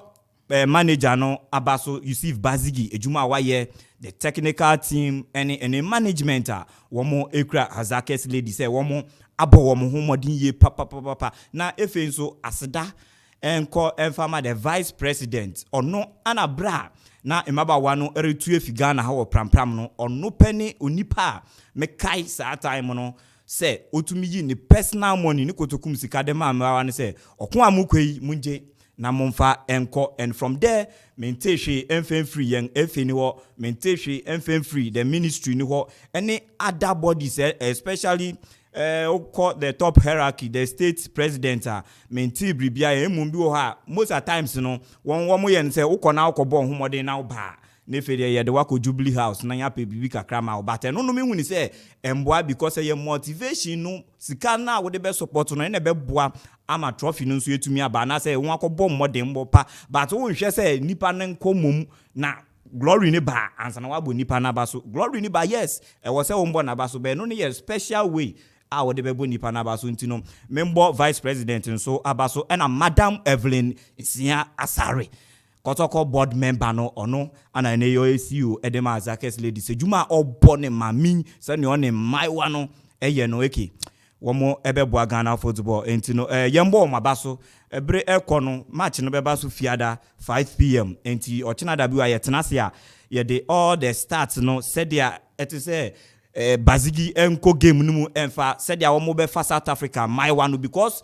manager no Abaso Yusuf Bazigi Ejuma Waye. The technical team and management womo ekra hazakes lady say womo abo womo homodin ye papa na efe so aseda enko enfama the vice president ono anabra na emaba wano eretu efiga na ha prampram no ono pani onipa me kai sa time no say otumi yi ni personal money ni kotokum sika de ma wa ne say okon amukwei munje na momfa enko and from there maintain free young ni ho maintain free the ministry ni ho any other bodies especially the top hierarchy the state president maintain bribia emum bi ho ha most at times no won ye say ukona ukobon homode na ba ne fede ye de wako Jubilee House na ya pe bibi kakra ma but no me huni say emboa because ye motivation no sika na wo de be support no na be boa ama trophy no nso yetumi aba na say won akobọ mmode mbopa but won hwe say nipa ne nkomum na glory ni ba ansa na wabo nipa na ba so glory ni ba yes e wo say won bo na ba so be no ne special way a wo de be bo nipa na ba so ntino member vice president nso aba so na Madam Evelyn Isia Asare Kotoko board member no ono ana ne yo CEO Edema Azakes lady sejuma obo ne mami se ne one maiwa no eye no eke womo ebebo Ghana football entino yembo mabaso ebre ekono match no beba so fiada 5 p.m. enti ochina da biwa yetenase a ye de all the starts no said dia etise bazigi enko game numu enfa said dia womo be fa South Africa maiwa no because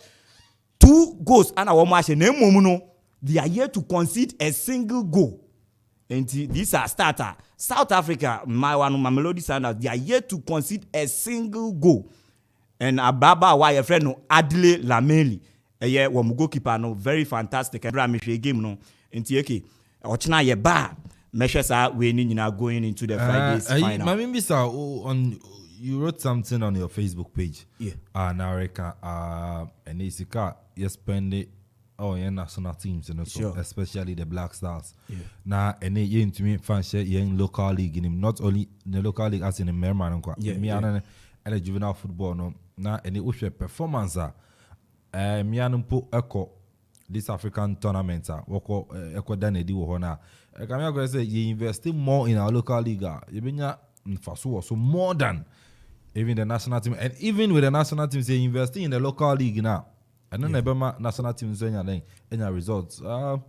2 goals ana womo ashe na emom no they are here to concede a single goal. And these are starter. South Africa, Melody Sundowns, they are here to concede a single goal. And Ababa, why a friend no Adle Lameli, a year one goalkeeper no very fantastic. And Ramish game no. And TK, Ochina ye ba measures are winning going into the Friday's final. Mami Bisa on you wrote something on your Facebook page. Yeah. Nareka and Isika you spend it. Oh, yeah, national teams, you know, so sure. Especially the Black Stars. Yeah. Now, and you into me, fan share in local league in him, not only in the local league as in the Merman, and the juvenile football. No, now, and it was a performance. Me and put echo this African tournament. Wako echo done a deal hona. I can say you investing more in our local league. You been so more than even the national team, and even with the national team, say investing in the local league now. And then Ebema national team Zenya any results.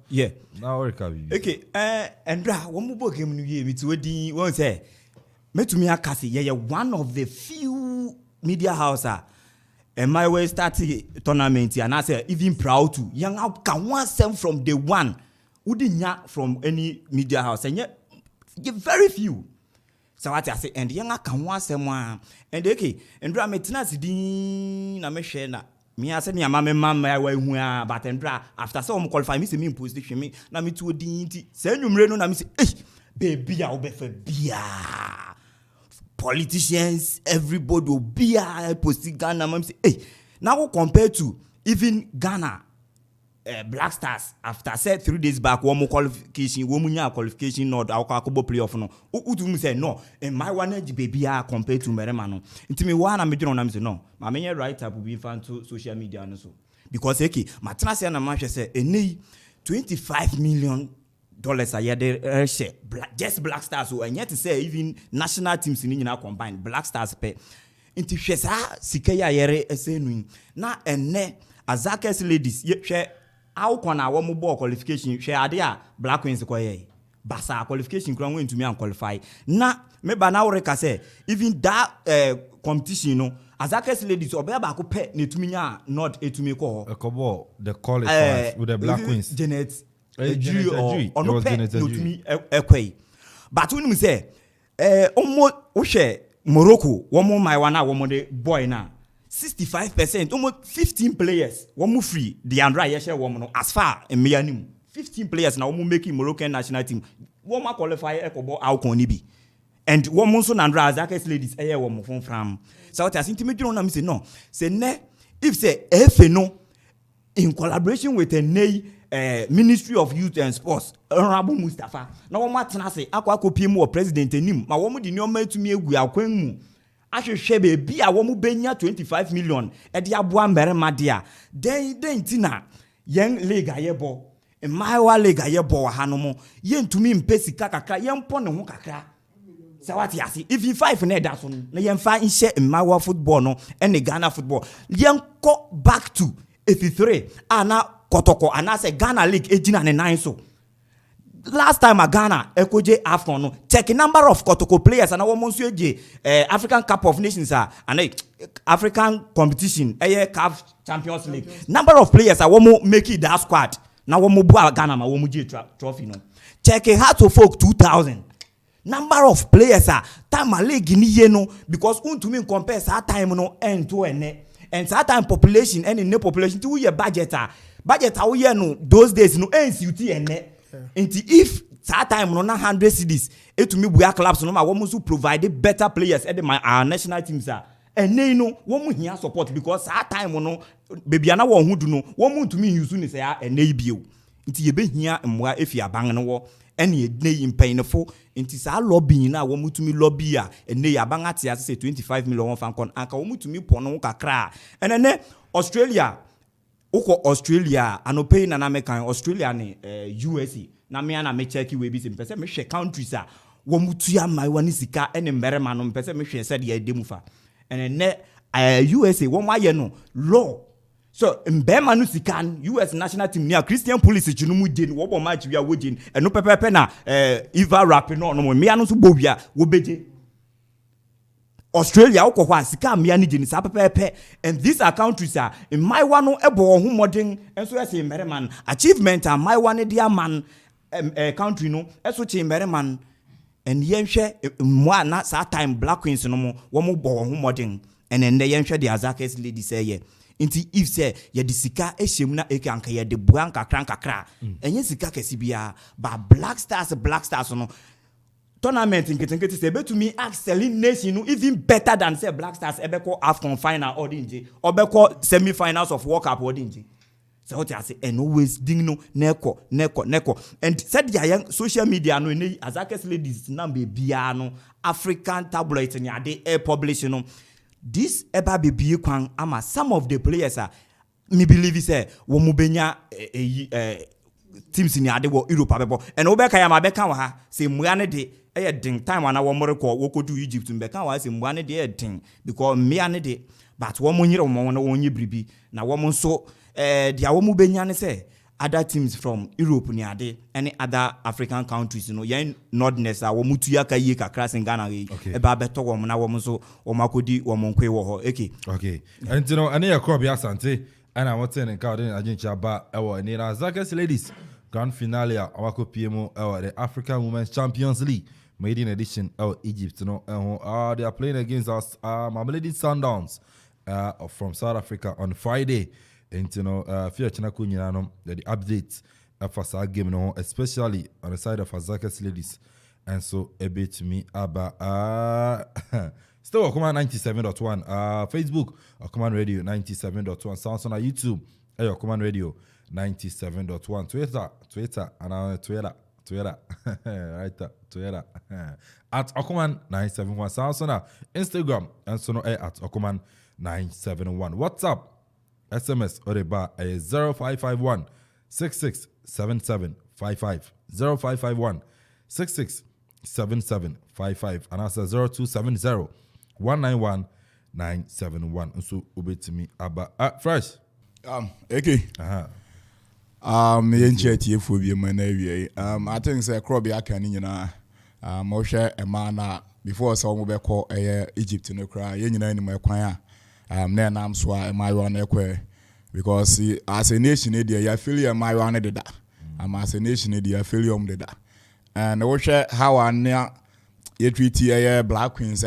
Yeah. Now recovery. Okay. And one more game new it's wedi one say me to me akasi yeah one of the few media house and my way starting tournament and I say even proud to young out can one send from the one wouldn't from any media house and yet very few. So what I say and young can one someone and okay and drama din na me share na me I said me mama where but and after some qualify me say me position me na me to din say numre no na me say baby I will be for beer politicians everybody will be posting Ghana me say now compared to even Ghana Black Stars after said 3 days back one more qualification not our playoff no utu say no and my one edge baby compared to Merema no ntimi one am do no say no ma me right up be fan to social media no so because matena say na man say eni $25 million a year they share just Black Stars so and yet to say even national teams in nyina combined Black Stars pay nti hwe sa sikeya yere esenu na enne Azakes ladies hwe how can our mobile qualification share idea Black Queens ko ye basa qualification kura won to me and qualify na me ba na woreka say even that competition no Azakes ladies obe ba ko pe na tumi nya not etumi ko ekobo the qualifiers with the Black Queens Janet Janet ono pe no tumi ekwai but when me say omo wo hwe Morocco womo my one womo the boy na 65% almost 15 players one free the Andra share woman as far in Mianim 15 players now making Moroccan national team one qualify ekobo outcome ni bi and one month so Andra Azakes ladies woman from so I think me no say no say ne if say no in collaboration with the Ministry of Youth and Sports Honorable Mustafa na one matena say akwa kopiem wo president enim ma wo di nyoma etumi egu akwan mu ahwehwe be a wo mu benya $25 million e de aboa mberema de a den tina yen league ayebo maiwa league ayebo ha no mo yentumi mpesika kakra yempo ne ho kakra sawati asi if 5 na da so na yemfa nhye maiwa football no and Ghana football yenko back to 83 ana kotoko ana say Ghana league ejina ne 9 so last time a Ghana ekoje AFCON no check number of Kotoko players and our monsu African Cup of Nations and African competition CAF Champions League number of players are womo make it that squad na womo bua Ghana ma womo je trophy no check Heart of Folk 2000 number of players time league ni ye no because untumi compare that time no end to and that time population and in the population to your budget we no those days no NCT and if that time no 100 cities to me we are clubs no ma wo so provide better players at our national teams and they know wo mu hia support because that time no baby na wo hu du no wo mu to me use ni say and they bio nti ye be hia mmoa efi aban no wo ene ye mpanyinfo nti sa lobby na wo mu to me lobby and they aban atia say 25 million fan kon anka wo mu to me pono kakra ene Australia Australia anopay na American Australia ne USA na me na me check we bi se mpese me hwe countries wo mutua mai wani sika ene mberema no mpese me hwe se de edemu fa ene USA wo ma ye no law so mbema no sika US national team ni Christian police chinu mu je wo bo match wi a wo je eno pepepe na Eva rap no me anu so bobia wo beje Australia ukwa sika mia ni jeni sa pepepe and these are countries in my one ebo ho modern enso yesi mbereman achievement my one dia man country no eso chi mbereman and yenhwe mo na sa time Black Queens no mo wo mo bo ho modern and then yenhwe the Azakes lady say ye nti if say ye de sika ehyem na eke anka ye de bua kakra enye sika kesi bia ba Black Stars no tournament in Ketenkete say betumi excelling nation no even better than say Black Stars ebeko AFCON final or dinje obeko semi-finals of World Cup or dinje so what I say and always ding no neko and said the young social media no any Azakes ladies number bia no African tabloids ni ade publish no this eba be kwan ama some of the players me believe say wo mu benya teams ni ade wo Europe abebo and obeka ya mabeka wa ha say mua ne de ding time ana wo record wo kodu Egypt mbe kan wa se mwa ne de ding because me ane de but wo mo nyire wo no wo nyi bribi na wo mo so dia wo mu benya ne say other teams from Europe ni ade any other African countries yen nordness a wo mutu yaka yi kakra sen Ghana yi e ba beto wo na wo so wo makodi wo monkwe wo ho okay and ane yakọ bia asante ana wote ne ka de agincha ba e wo ni na Zakers ladies grand finale a wako PMO the African Women's Champions League maiden edition Egypt they are playing against us Mamelodi Sundowns from South Africa on Friday. And fear Chinaku Nyano, the updates for our game, especially on the side of Zakers ladies. And so a bit to me about still Okoman 97.1 Facebook, Okoman Radio 97.1 sounds on our YouTube, Okoman Radio 97.1 Twitter and Twitter right Twitter at Okoman 971 sounds on our Instagram and so at Okoman 971 WhatsApp SMS or bar 0551 667755 0551 667755 and answer 0270 191 971. So obey to me about fresh. A.K.A. Yenche for be man. I think say crop ya can nyina Moshe Emana before some be call Egypt no cry nyina ni my kwan na nam so my one ekwe because as a nation there you feel my one deda as a nation there you feel deda and we share how anya you treat Black Queens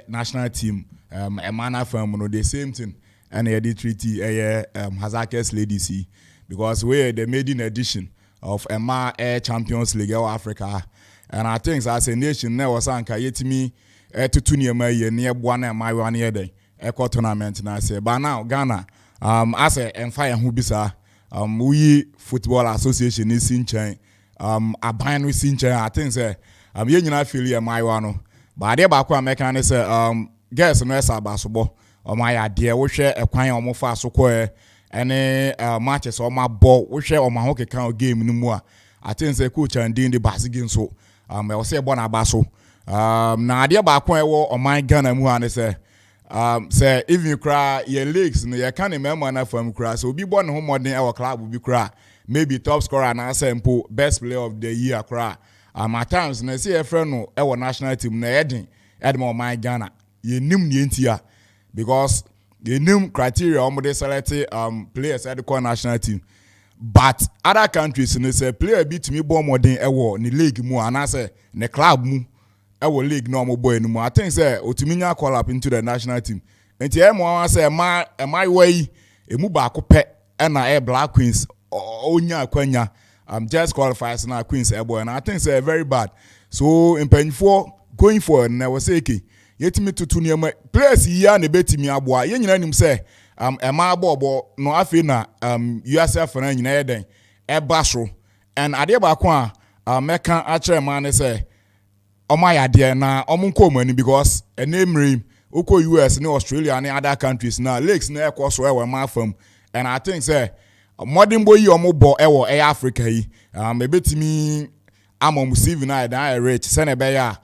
national team Emana from no the same thing and they treat Hazakers ladies because we the maiden edition of Emma Champions League of Africa and I think as a nation now was anka yetimi to tuniema ye near one my one year day eco tournament na say but now Ghana as a Empire who bisa we football association is in chain aban we in chain I think say ye nyina feel my one but dey back one make an say girls no esa basobo o my ade wo hwe ekwan o mo fa so ko any matches o ma ball wo hwe o ma ho keka game no mu a I think say coach and the basigin so we say born abaso na ade back one wo o my Ghana mu an say say if you cry your legs no you can remember na from cry so be born home modern our club will be cry maybe top scorer na sample best player of the year cry at times na say a friend no our national team na edin edmo my Ghana you nim ni entia because the nim criteria almost select players at the national team but other countries no say player beat me born modern ewo ni league mu and say ne club mu our league no more boy no. I think say Otiminya call up into the national team. And I say my way a move back and na Black Queens onya kwanya just qualifies na Queens boy and I think say very bad. So in pen for going forward na was say yetimi tutu niam players here na betimi aboa ye nyina nim say ema bobo no afi na yourself na nyina ye den e baso and ade ba ko a meka a kire man say Omayade na omunkomani because a name rim uko US and Australia and other countries now lakes na ekwo so e ma fam and I think say modern boy omobo ewo Africa yi ebetimi amom CV na dan rich sene be ya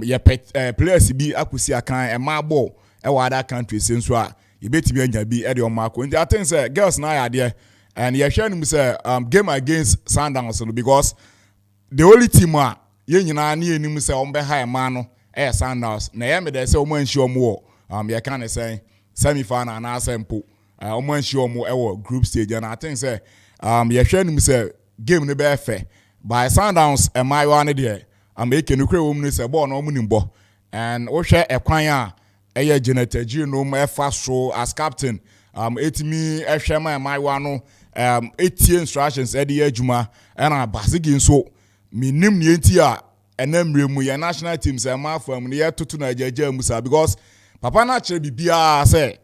ye players bi akusi akan e ma ball ewo other countries nso a ebetimi anya bi e de omako I think say girls na yade and ye hwe nim say game against Sundowns because the only team ye nyina na enim se ombe ha ema no Sundowns na ye me de se omo anhie omo ye kan say semi final na asempo omo anhie omo e group stage and I think say ye hwe nim se game no be fair by Sundowns ema yo ane de Eke no kre wo mu se ball no omo nimbo and wo hwe ekwan a ye genetagy no mo e fa so as captain etimi ehwe ma yo no etie instructions e de adwuma and abasigi so minim ni enti a enamre mu ya national teams e ma fam ne ye tutu na ajaja musa because papa na kire bibia say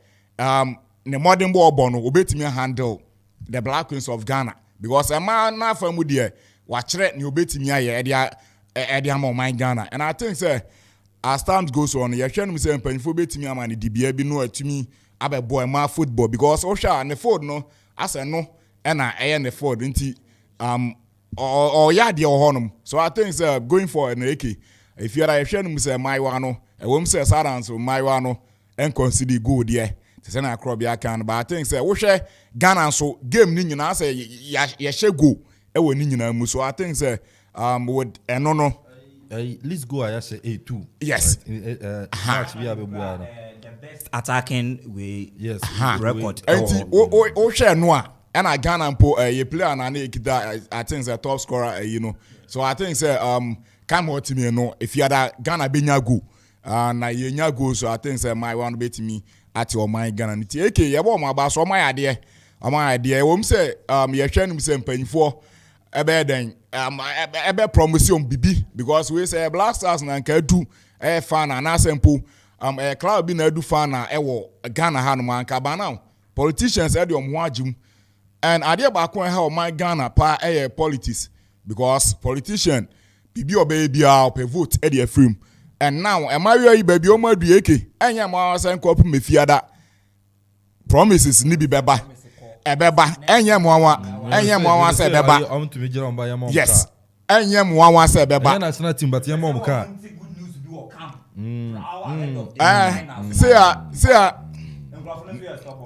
ne modern ball no obetimi handle the Black Queens of Ghana because e ma na fam de wa kire ne obetimi aye e de am my Ghana and I think say as time goes on ye hwe no say mpanifo betimi ama ne dibia bi no atumi abebo e ma football because o hwa ne fold no ase no e na e ne fold nti or yeah, the honum. So I think going forward, A.K.A if you are showing say my one won't say silence my one and consider good yeah to send a crop can but I think say we share Ghana so game ni nyina say ya share go e woni nyina mu so I think say with no let's go I say A2 yes match we have the best attacking we yes record o share no and I Ghana po you player na Ekita I think say top scorer you know so I think say come out me no if you are Ghana benya go na ye nya go so I think say my one bet me at your my Ghana nti A.K.A ye bo ma ba so my idea wo say ye hwe nim say mpanifo ebe den ebe promotion bibi because we say Black Stars na nka du fan na sample club bi na du fan na ewo Ghana ha no man ka ba now politicians e de omho agim and idea ba ko ha o my Ghana pa politics because politician bibi obey bia pe vote e de afrim and now am I yi baby o madu eke enya ma san ko me fiada promises ni bi beba ebeba enya mo anwa say beba yes enya mo anwa say beba enya national team but enya mo ka say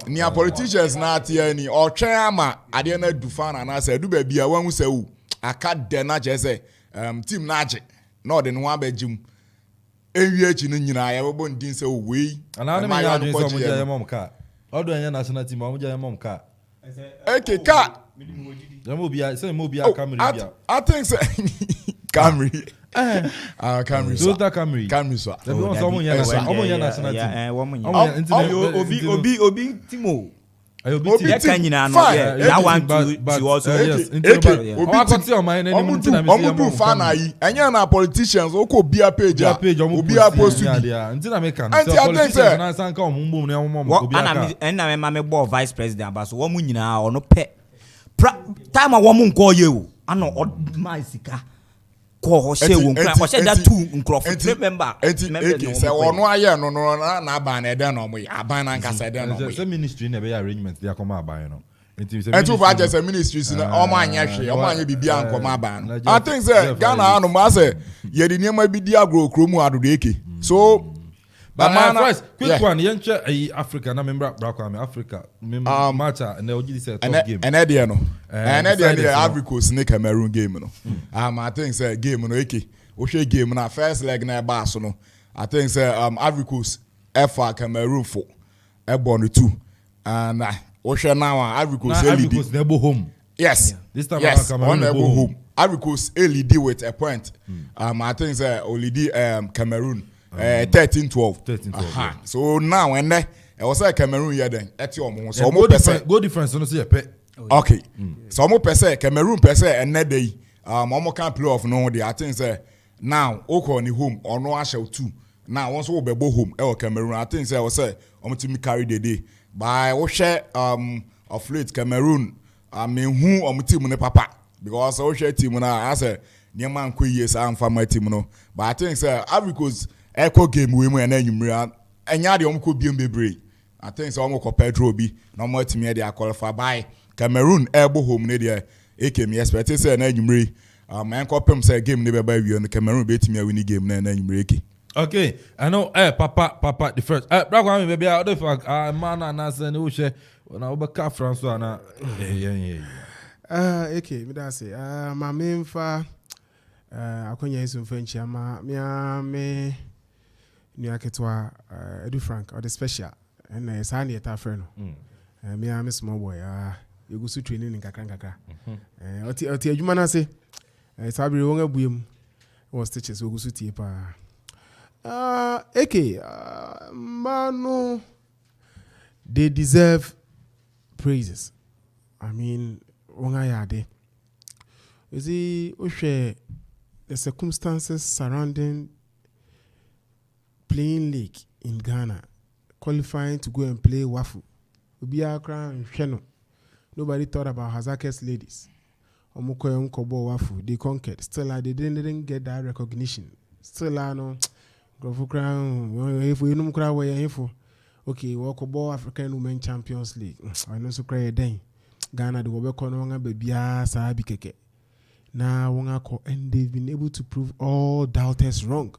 ni politicians na atia ni o twen ama ade na du fan na say du ba bia wan say u aka de na je say team na age na ode no abagim ewie echi no nyina ya bo ndin say we ana na me ya adwen so mo ja mom ka odo enya national team mo ja mom ka Ka Camry I think so Camry Camry Toyota Camry so obi timo obi kanyina no that one to also omu fan ayi enya na politicians oko bia page obi post ntina make can politicians na san ka omumbom na omumbom obi aka na me ma bo vice president abaso wo mu nyina ono pe time wo mu nko ye o ana ma sika ko ho she wo nkra ho she that two nkrof remember say ono aye no na aban na eden no mo aban na nkasa eden no mo say ministry na be arrangement they come aban no enti for just a ministry na o ma anya hwe o ma anya bibia anko ma aban I think say Ghana anu ma say ye di niam bi di agro kromu adodo eke so but my first quick one yenche Africa na member Kwame Africa match na oji say top game and there no and there Ivory Coast ne Cameroon game no I think say game no Eke o hwe game na first leg na ba so no I think say Ivory Coast FA Cameroon for e born 2 and o hwe now Ivory Coast lead they go home yes this time around Cameroon go home Ivory Coast lead with a point I think say o lead Cameroon 13-12 so now and there I was like Cameroon here then at your mom so almost go difference no see pe okay so almost per se Cameroon per se and that day almost can play off no dey I think say now oko ni home or no ashel 2 now once we be home e Cameroon I think say I was say almost me carry the day by we share of late Cameroon I mean who on team ne papa because we share team na I say near man ko years am for my team no but I think say Ivory Coast echo game we mu na anyumra enya de omko biem bebre I think so omko Pedro bi na omo timi de qualify by Cameroon ebo home ne de A.K.A me expect say na anyumre man ko pem say game ne be ba wi no Cameroon be timi win game na anyumre Eke okay I know papa the first bra kwa me baby I don't fuck man na say no hwe na obaka France na A.K.A me da say ma memfa akonya isu mfenchi ama me New Aketwa Edu Frank or the special and Sani at Afrino. Me, I'm a small boy. You go to training in Kakranka. Oti Jumana say, Sabri Wonga Boom was stitches who go to Tipa. A.K.A Mano, they deserve praises. I mean, Wonga Yade. You see, Ushe, the circumstances surrounding playing league in Ghana, qualifying to go and play Wafu. Nobody thought about Hazakes ladies. They conquered. Still, they didn't get that recognition. Still, I know. If we know okay, Wakobo African Women Champions League. I know so cry a day. Ghana, the Wabeko baby, Sabi Keke. Now, and they've been able to prove all doubters wrong.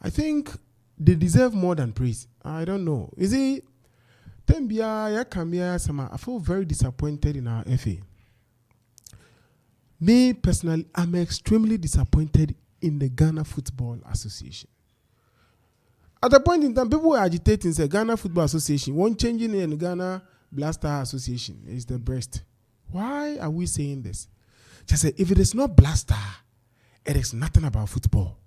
I think they deserve more than praise. I don't know. Is it? I feel very disappointed in our FA. Me personally, I'm extremely disappointed in the Ghana Football Association. At a point in time, people were agitating, say Ghana Football Association, one changing in Ghana Blaster Association is the best. Why are we saying this? Just say, if it is not Blaster, it is nothing about football.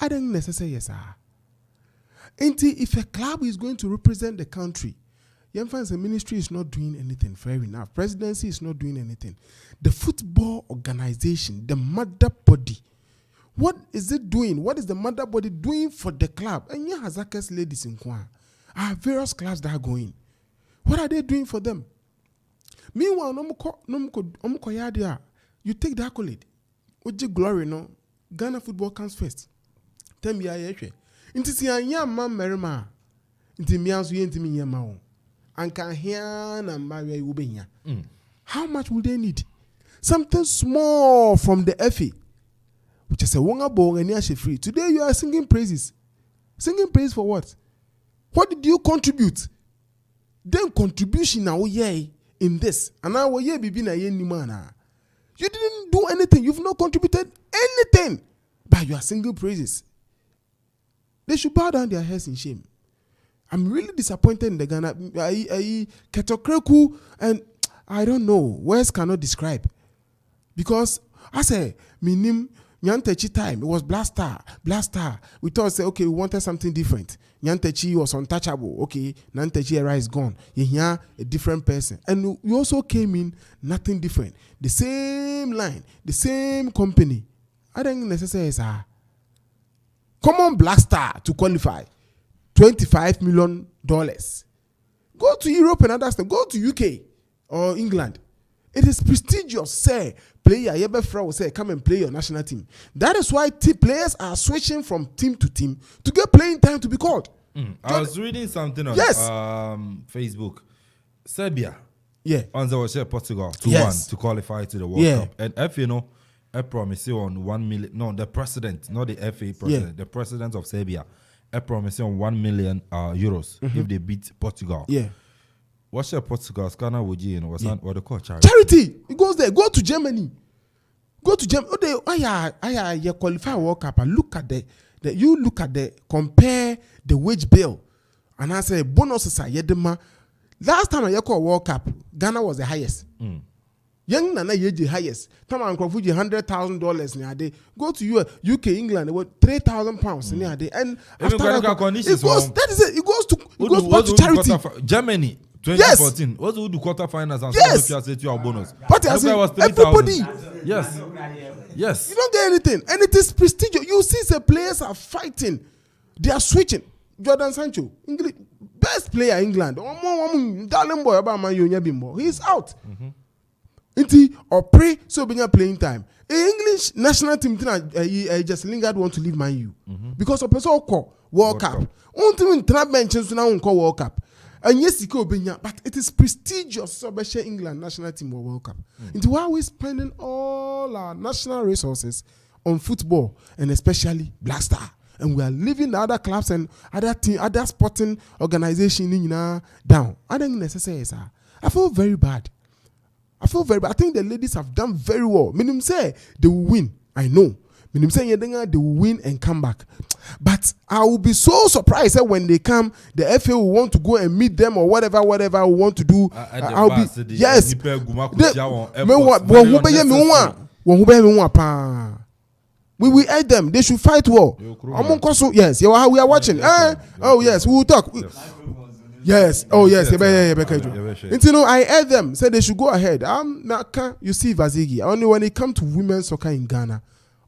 I don't necessarily yes, sir. If a club is going to represent the country, the ministry is not doing anything, fair enough. Presidency is not doing anything. The football organization, the mother body, what is it doing? What is the mother body doing for the club? And here Hazakas ladies in Kwan. I have various clubs that are going. What are they doing for them? Meanwhile, you take the accolade. Oji glory, no? Ghana football comes first. Tell me, inti si anya man merima. Inti miansu yenti mi yema. And can hear na marry ubenya. How much will they need? Something small from the FA. Which is a wonga bong and yashi free. Today you are singing praises. Singing praise for what? What did you contribute? Then contribution now yay in this. And now ye be na ye ni mana. You didn't do anything. You've not contributed anything. But you are singing praises. They should bow down their heads in shame. I'm really disappointed in the Ghana. Ketokreku, and I don't know. Words cannot describe. Because I say, minim Nyantechi time, it was Blaster. We thought, say, okay, we wanted something different. Nyantechi was untouchable. Okay, Nyantechi era is gone. You hear a different person. And we also came in, nothing different. The same line, the same company. I don't necessarily say, common Blaster to qualify. $25 million. Go to Europe and other stuff. Go to UK or England. It is prestigious, say, player, Yebefra will say, come and play your national team. That is why players are switching from team to team to get playing time to be called. I was reading something on Facebook. Serbia. Yeah. On the Portugal 2-1 to qualify to the World Cup. And if you know, I promise you on 1 million. No, the president, not the FA president, the president of Serbia. I promise you on 1 million euros if they beat Portugal. Yeah. What's your Portugal? Scanner would you know? What they call charity? Charity. It goes there. Go to Germany. Go to Germany. You qualify World Cup and look at you look at compare the wage bill. And I say bonuses are yedema. Last time I call World Cup, Ghana was the highest. Young Nana the highest. Time I call $100,000 near day. Go to UK, England, it was £3,000 near day. And after it goes, that is it. It goes back to charity. Germany. 2014. Yes. What's the quarterfinals and yes. Your bonus? But everybody. Yes. Yes. You don't get anything. And it is prestigious. You see the players are fighting. They are switching. Jordan Sancho, English, best player in England. He's out. Inti or pray so be playing time. English national team just Lingard want to leave Man U because of person World Cup. Until trap mentions now World Cup. And yes, but it is prestigious. So, England national team World Cup. Into why we spending all our national resources on football and especially Black Star, and we are leaving the other clubs and other sporting organizations down. I don't necessarily say. I feel very bad. I think the ladies have done very well. Meaning say they will win. I know. Meaning say they will win and come back. But I will be so surprised when they come, the FA will want to go and meet them or whatever we want to do. I'll be yes. We will aid them. They should fight war. Yes, we are watching. Oh yes, we will talk. Yes. Oh yes. I aid them. Said they should go ahead. You see Vazigi. Only when it comes to women's soccer in Ghana.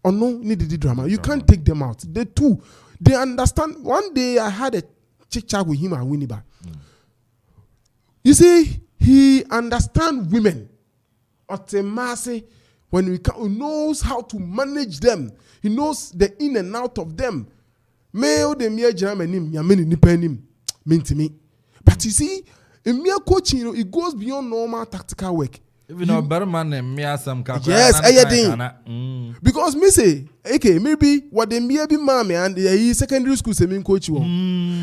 Or no need the drama. You can't take them out. They understand. One day I had a chit chat with him at Winneba. You see, he understands women. When he knows how to manage them, he knows the in and out of them. But you see, in mere coaching, it goes beyond normal tactical work. Even though better man than me as some yes, because me say, okay, maybe what they may be mommy and secondary school semi coach you.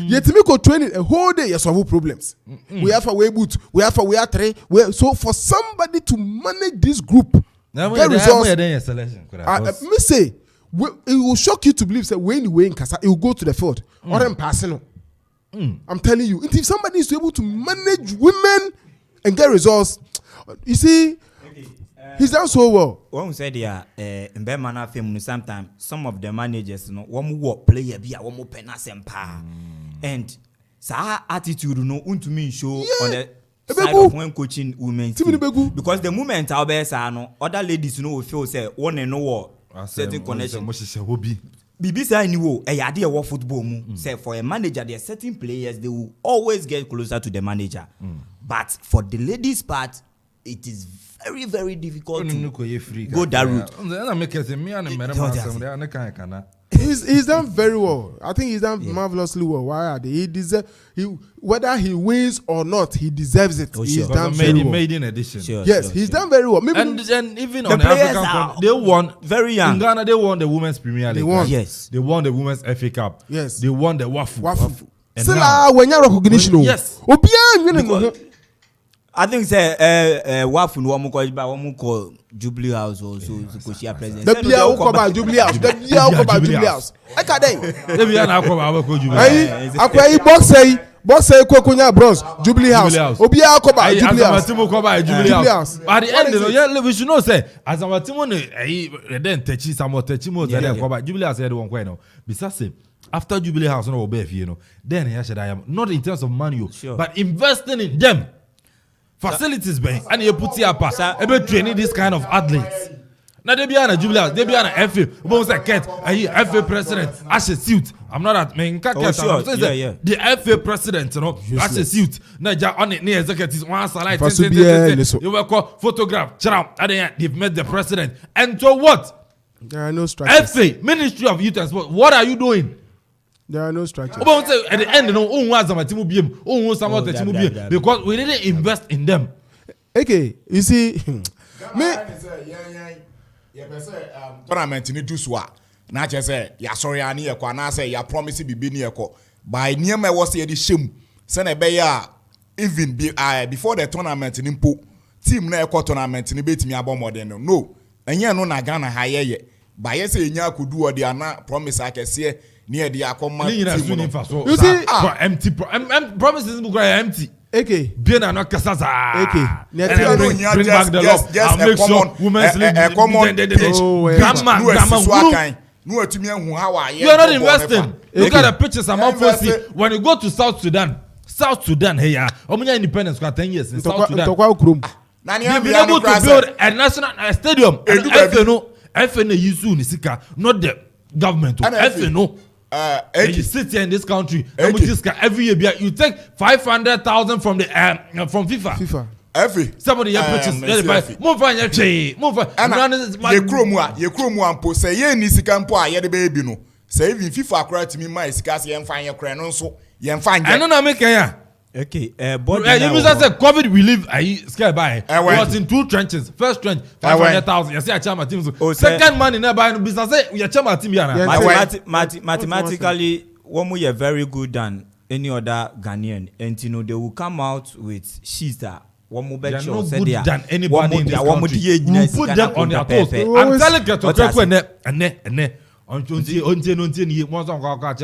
Yet me go training a whole day, you solve problems. We have a way boot, we have three. So for somebody to manage this group, get results. Me say, it will shock you to believe that when you in Kasa, it will go to the field or them passing. I'm telling you, if somebody is able to manage women and get results, you see, he's done so well. When we said in Bemana film, sometimes some of the managers, one more player be a one more penas and power, and sa attitude no to me show on the side of when coaching women because the moment our best are other ladies will feel say one and no certain connection. Bibi say anyway, a idea of football say for a manager, there are certain players they will always get closer to the manager, but for the ladies' part, it is very, very difficult to go that route. He's done very well. I think he's done marvelously well. Why are they? He deserves. Whether he wins or not, he deserves it. He's done very well. Made in addition. Yes, he's done very well. Maybe and even on the African front, they won very young. In Ghana, they won the Women's Premier League. They won. Yes. They won the Women's FA Cup. Yes. They won the Wafu. Still, when you recognition, yes. I think say Wafu no one call Jubilee House also because she president. The Bia Okoman Jubilee House. The Bia Okoman Jubilee House. A.K.A. The Bia Okoman Jubilee House. Akwai box say Kokonya Bronze Jubilee House. Obia Okoman Jubilee House. Jubilee House. At the end, we should know say as our team then techi some techimo then Jubilee House one quite no. Besides after Jubilee House no obey then here should I am not in terms of money but investing in them. Facilities bank and you put here pass about training this kind of athletes. Now they be on a Jubilee, they be on a FA. Bones a cat, FA president, as a suit. I'm not at main cat. The FA president, you know, as a suit. Now on it near executives one slide. You will call photograph. They've met the president. And so what? There are no structures. FA Ministry of Youth and Sport. What are you doing? There are no structures. At the end, because we didn't invest in them. Okay, you see, me. Tournament ni do so na che say ya sorry ani ye kwa na say ya promise bibi ni ye ko by near me was ye di shame say na be ya even before the tournament ni mpo team na e ko tournament ni betimi abomode no enye no na Ghana ha ye ba ye say nya kodu odi ana promise akese near the Akoma team. You see, empty promises are empty. A.K.A. Bien and not Kasaza. A.K.A. Bring back the law. I'll make sure women's league. You are not investing. Look at the pictures I'm up for. When you go to South Sudan, hey, independence got 10 years in South Sudan. They've been able to build a national stadium. And FNA not the government. FNO. You sit here in this country and every year you take 500,000 from the from FIFA. Somebody purchase. Move on your chain. Move on. Ye kromu ampo say ye ni sika mpo a ye de be bi no. Say even FIFA akra timi mai sika se ye mfa ye kra no so ye mfa nje. I no make ya. Okay, you must say COVID we live scared by. It was in two trenches. First trench 500,000. You see a chairman team. Second man in there by business say we chairman team here now. Mathematically, one we are very good than any other Ghanaian, and you know they will come out with sheets that one more bet sure said they are than anybody in this country. We put them on their toes. I'm telling you to talk when and until once on catch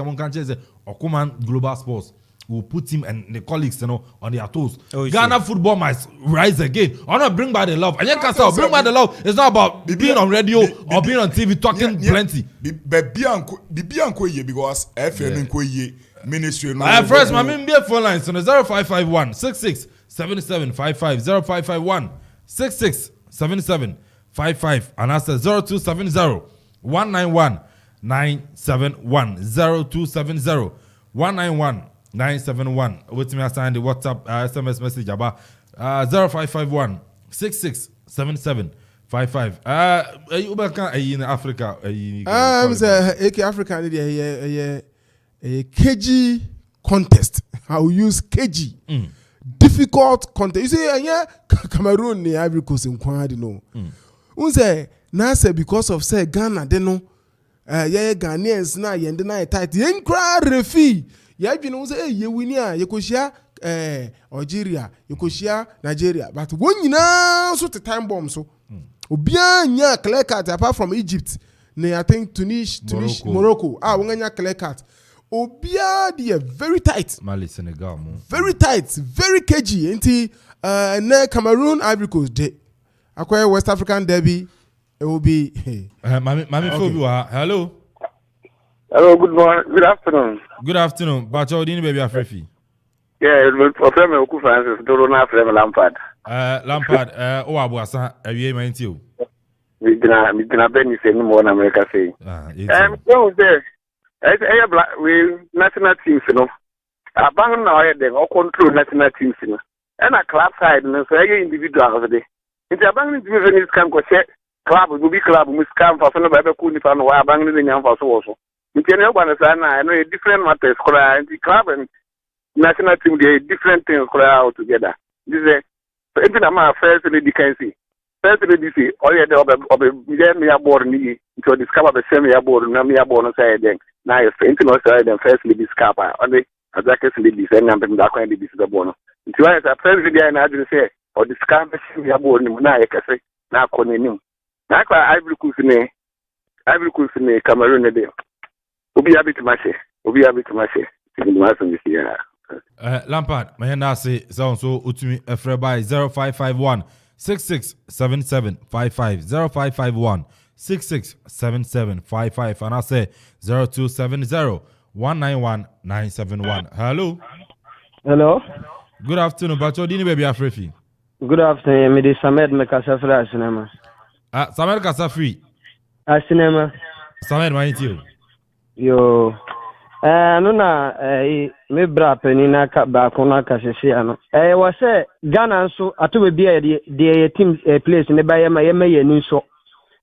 Okoman Global Sports. Will put him and the colleagues, you know, on their toes. Ghana football must rise again. I want to bring back the love. And you can say, bring back the love. It's not about being on radio or being on TV talking plenty. But because FN ministry. First, my main phone lines on 0551 66 77 55 0551 66 77 55 and that's 0270 191 971 0270 191 971. With me, I signed the WhatsApp SMS message about 0551 6677 55. You back in Africa? A.K.A. Africa, a kg contest. I will use kg. difficult content. You see, yeah, Cameroon ni Ivory Coast in Kwadi no. Unse na say because of say Ghana they know yeah Ghanaians na yende na tight. Yen cry refi. Yeah, you know say ye win ya ye koshia Algeria, ye koshia Nigeria. But when you know so the time bomb so. Obia nya clear cut apart from Egypt. Ne I think Tunis, Morocco. When nya clear cut. Obia they are very tight. Mali, Senegal, very tight, very cagey. Inti ne Cameroon, Ivory Coast. Day. Acquire West African derby. It will be. Mami, okay. Hello. Hello. Good morning. Good afternoon. Good afternoon. Bacho, dini baby Afrefi. Yeah, for Frame Oku Francis, Dorona Frame Lampard. Lampard. Oh, abuasa. Awie mainti o. Mi dina Benny say no more in America say. So there. We national teams, you know. Abang na oye dem, or control national teams, you know. And a club side, you know, so every individual over there. If abang ni teams can go check club, will be club, we scam for some baby cool if I know why abang ni nyam for so also. If you know one sana, I know a different matters. The club and national team they different things all together. This is even a first lady can see. First lady see all you do me a board ni to discover the same board na me a board side then. Now you're international side and first lady scapa on the Azakis ladies and number that kind of this the bono. If you are a first lady and I didn't say or discover the same board na you can say na konenim. Na kwa Ivory Coast ne Cameroon ne there. Obi abi to mashe. Lampard, my hand say so utumi efre by 0551 667755 0551 667755 and I say 0270 191 971. Hello. Good afternoon, Bacho Dini baby Afrefi. Good afternoon, me de Samed Mekasafri Asinema. Samed Kasafri. Asinema. Samed maniti yo. No na me bra penina ka ba kono ka sese ano. Wa se Ghana nso atobe bia de team place ne ba yema ye ni so.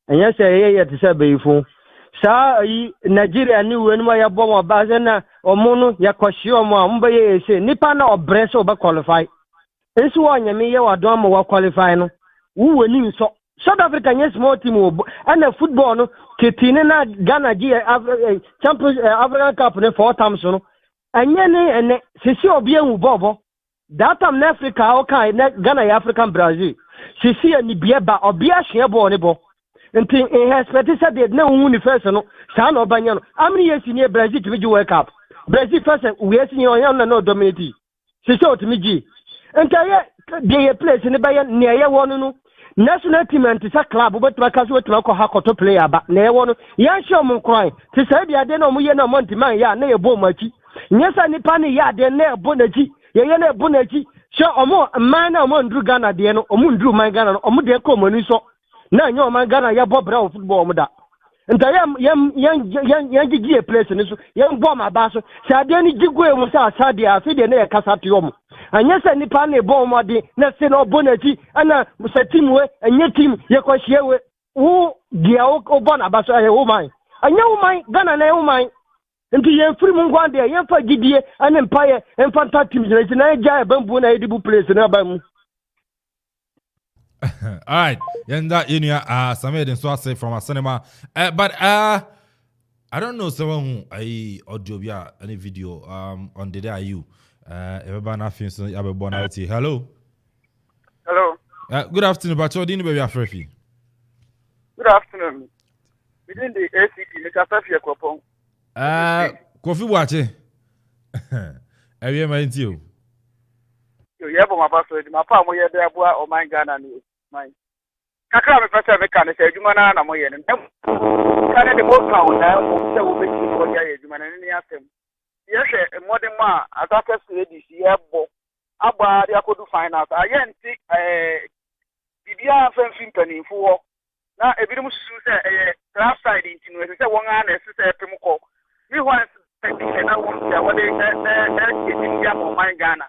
Enya se ye te se beifo. Sa yi Nigeria ni wenu ma ya bomo ba se na omono ya kwashi omo mba ye se nipa na obre se oba qualify. Enso wonya me ye wadon ma wa qualify no. Wu weni nso. South Africa yes small team and the football no ketine na Ghana gi Champions African Cup ne 4 times no anye ne sisi obi enwu bobo that time in Africa okay na Ghana African Brazil sisi ani bieba obi ahye ball ne bo nti expect said they na wu ni first no sa na obanya no amni yes ni Brazil to be World Cup Brazil first we yes ni on no dominate sisi otimigi nti ye place ne ba ye ne ye wonu no national team and tisa club but makazi wetu wako hakoto player ba na ewo no yansho mu kran tisa bia de na mu ye na monti man ya na ebo machi nyesa nipa ne ya de na ebo nachi ye na ebo nachi so omo man na omo ndru Ghana de no omo ndru man Ghana no omo de ko mani so na nya omo Ghana ya bobra of football omo da nta yan gigi place ne so yan bo ma ba so sa de ni gigu e mu sa de afi de na ya kasa to omo anyesa nipa na ebo omode na se na obonachi ana musa team we anye team ye kwahie we wo dia obona ba so ye woman anye woman Ghana na woman nti ye free mu ngwande ye fa gidie ane mpaye enfanta team na ja bambu na edibu place na ba mu. All right, yenda inia Samed so say from a cinema but I don't know someone who I audio bia any video on the day are you everybody na fin so abe born out. Hello. Good afternoon, Bacho Dini baby Afrefi. Good afternoon. Within the ACT me Kasafi Ekopon. Kofi Wache. Ewie mainti o. Yo yebo mabaso di mapa mo ye de aboa o man Ghana ni man. Kakra me pese me kan se adwuma na mo ye ne. Kan de mo ka o na o se wo be ki ko ya adwuma na ni asem. Yehwe modern ma Azakis ladies yebo agba dia kodu finals ayenti bibia fanfin paninfo ho na ebirum susu se class side intinu se won ana se pem ko mi ho se na won ya wode ya mo man Ghana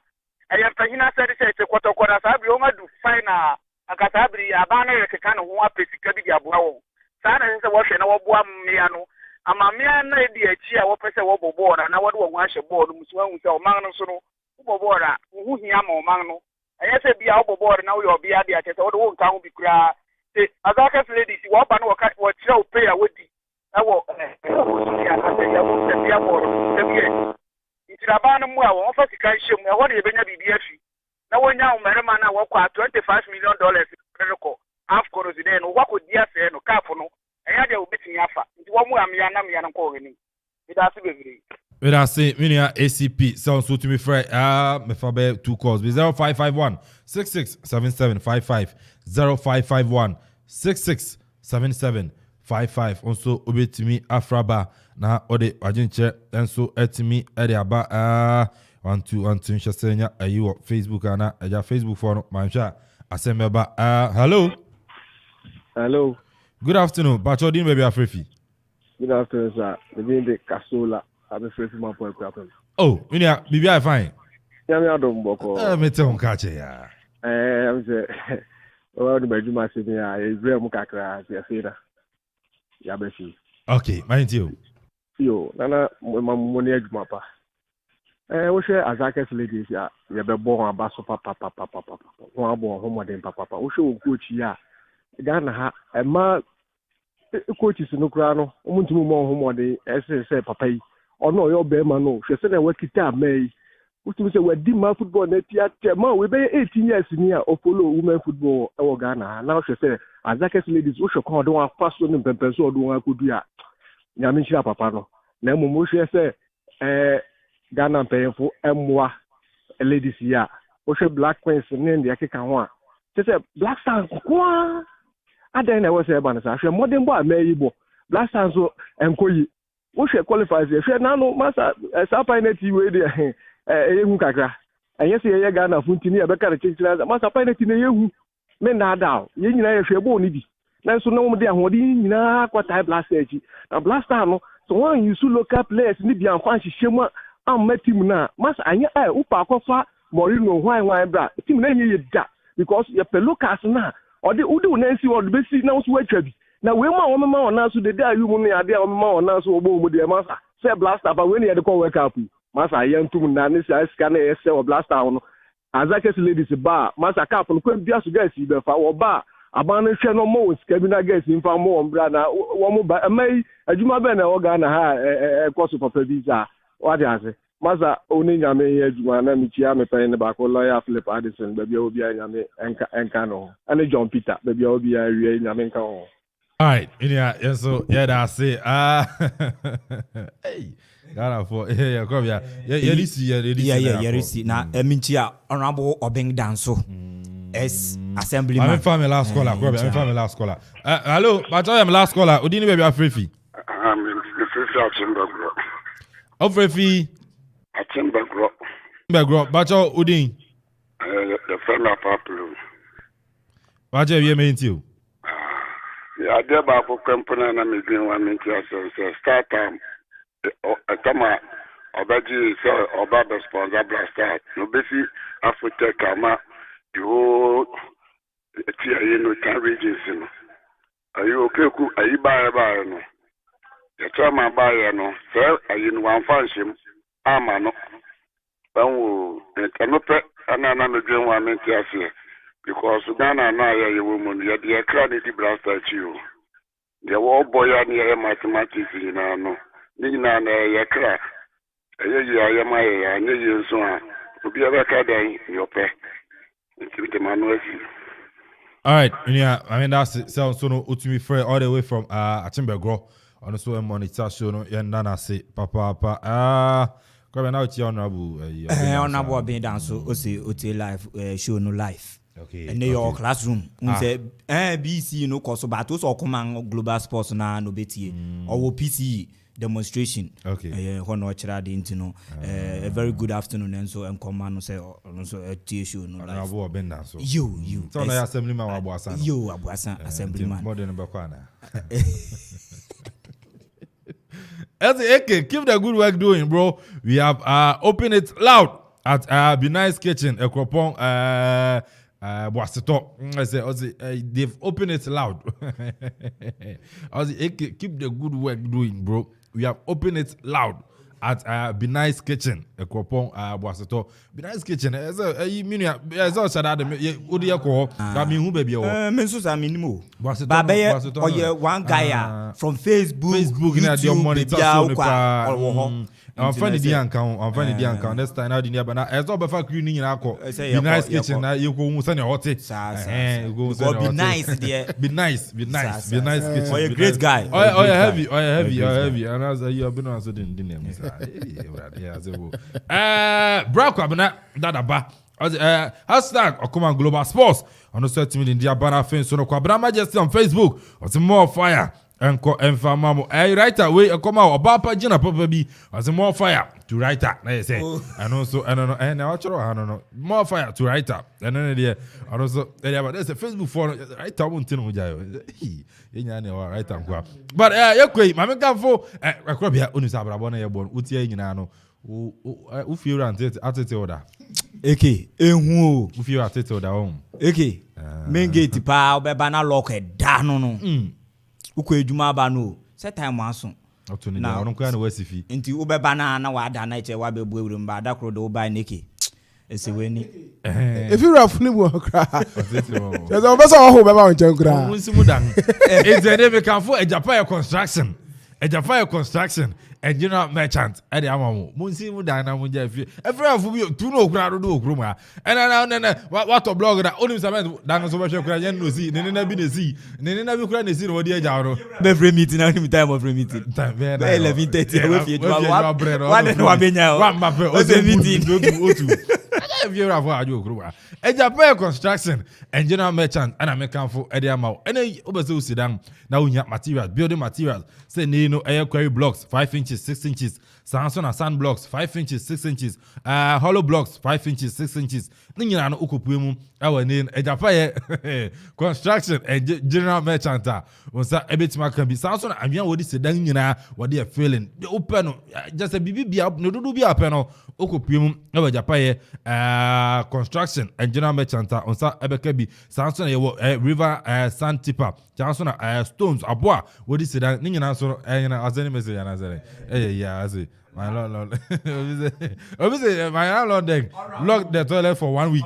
ayen pahina se se kwotokora sa bi o ma du final akata bri abana ye keka no ho apesika bi aboa wo sa na se wo hwe na wo boa mmea no amamia na edi achi a wo pese wo bobo na wo de wo ahye ball no musu hu se o man no so no ubobora uhu hia ma oman no enye se bia ubobora na wo bia dia chese wo do nka ho bi kura se azaka ladies wo ba no wo kira wo pay a wodi ewo ya na se ya wo se bia mo se bia itiraba no mu a wo fa sika hyem e wo de benya bibia fi na wonya umerema na wo kwa $25 million rekọ afko rozide no wako dia se no kafo no eya de obetini afa nti wo mu amia na mia no ko woni bidase bebiri bidase minia ACP sounds so to me fry me fa be 2 calls be 0551 667755 0551 667755 also obetimi afraba na ode ajinche enso etimi ede aba 1212 nhyesenya ayi Facebook ana eja Facebook for no manhwa asemeba hello good afternoon Bacho din baby afrefi good afternoon sir the name de Kasola abefrefi mapo ekwapo oh minia bibi I fine ya mi adom boko me te honka che ya am say o do bajuma se ni ya Ibrahim kakra se afira ya befi okay mind you yo nana mo ni adwuma pa we share azaka ladies ya be born abaso papa won abo ho modern papa we share coach ya Ghana ha ma coaches no kra no omuntumi mo ho modern say papa yi ono yo be ma no hwe se na wakita mai utumi se wadi ma football na tia ma we be 18 years ni a follow women football e wo Ghana na hwe se azaka ladies we share ko do wa pass no pempenso do wa kodu a nyame nchira papa no na mo hwe se Ghana payful emwa ladies ya o she Black Queens ne ndi akeka ho a say Black Stars kwa adan na we say ba na sa hwe modern boy amayibo Black Stars so enkoyi o she qualifies hwe na no masa sa pineti we de ehu kakra enye se ye Ghana funtini e be ka chichira masa pineti na yehu me na ada ye nyina ye hwe bo ni bi na so no mo de ahodi nyina kwata Black Stars echi na Black Stars no so one use local players ni bi anfa hyehyem am team na masa anya upa akofa Morino hwan bra team na nye da because your pelukas na odi udi na nsi odi be si na so atwa bi na we ma won ma won so de da yu mu ne ade a won ma won so obo mu de masa say blaster ba we ne de ko work up masa yentum na ne sika na yese o blaster no azaka ladies ba masa cap no kwam bia so gas be fa wo ba aban no hwe no mo sika bi na gas mfa mo won bra na wo mo ba mai adwuma be na wo ga na ha koso papa bi za what ase masa oni nyame ye adwuma na mi chia me pen ba ko lawyer Philip Addison ba bia obi anyame enka no ane John Peter ba bia obi awie nyame enka ho. All right, yeah, so yeah, that's it. Hey, Ghana for yeah, come here. Yeah, receive. Now, Minchia honorable Obeng Danso as assemblyman. I'm family last caller. I'm family last caller. Hello, but I am last caller. Udini baby Afrefi. I'm in the Chimbagro. Afrefi. Chimbagro. But Udin. The friend of Apple. But you mean you? I did about company and I'm doing 1 minute so start time. Tama obaji so obaba sponsor blast no besi Africa kama the whole tia no tan regions no ayo okay ku ayi ba no ya tama ba no so ayi no wan fanshim ama no banwo kanope anana me dwen 1 minute ase because Ghana na ya ye woman ya de kra de blast you the war boy and your mathematics no Nina na yakra. Ya my and so to be a record your pay. The manual. All right, yeah, I mean that's it. Sounds so no ultimate friend all the way from Chimbagro. On so a monitor show no nana say papa come now to honorable honorable being dance so o live show no live. Okay. And your classroom. Say BC no course but also Okoman Global Sports na no betie or PC demonstration. Okay. Hono chira de intino. A very good afternoon and so and command say also a tea show no life. Honorable Ben so. You. So na assemblyman wa Abuasan. You Abuasan assemblyman. More than Bakwana. A.K.A, keep the good work doing, bro. We have opened it loud at Be Nice Kitchen, Ekropong Boaseto. I say, they've opened it loud. I say, A.K.A, keep the good work doing, bro. We have opened it loud at Be Nice Kitchen ekropon Boaseto Be Nice Kitchen so sada de odi ekwo ka me hu ba bi o me so sa minimo Boaseto or one guy from Facebook na dey monitor so pa I'm funny the account next time now the near na ezo be fa crew ni nyina akọ Be Nice Kitchen na you go hu say na hote go be nice there be nice kitchen or a great guy heavy and as you have been on so din name yeah so bra kwabena dadaba hashtag Okoman Global Sports on the 30 million dia banner fin so no kwabena majesty on Facebook or some more fire enko enfamamo right away Okoma obapa jina papa bi or some more fire to writer na you say and also I don't know na watch I don't know more fire to writer and then there and also there's a Facebook for writer won't know jayo yenya na writer kwa but yakwe mama kanfo akrobia onu sabrabo na yebon utie nyina no u feel atete order A.K.A ehu u feel atete order on A.K.A main gate pa obeba na lock e da no ukọ edwuma ba no set time aso oto ni da onko ya na wasifi nti ubeba na wa da na che wa bebu ewurum ba da kro do uba neke ese weni if you raf ni bo kra there's a person who beba on chen kra munsimu dan e zede be kan fo Japan construction and general merchant at the amamo munsimu dan na munja fi every afu bi tu no kra do okro ma na what to blog that only some dan so be kra yen no si ne na bi ne si ne na bi kra ne si no di eja ro be free meeting na ni time of free meeting time be 11:30 we fi edwa wa ne wa benya wa mbape o se meeting otu if you have a joke, a Japan construction and general merchant and American for Eddie Amau. And overseas Sudan now we have materials, building materials. Say no air quarry blocks 5 inches, 6 inches, Samson and sand blocks 5 inches, 6 inches, hollow blocks 5 inches, 6 inches. Nina no Ukupumu, our name a Japan construction and general merchant. Was that a bit more can be Samson and you what is the Dana what they are feeling. The open just a BB up, no do be a panel, Ukupumu, our Japan. Construction and general merchant on sa ebeke Samson river sand tipper Johnson stones aboa what is that ni nyina so na azeni message na azeni yeah azi my lord obviously my landlord then lock the toilet for 1 week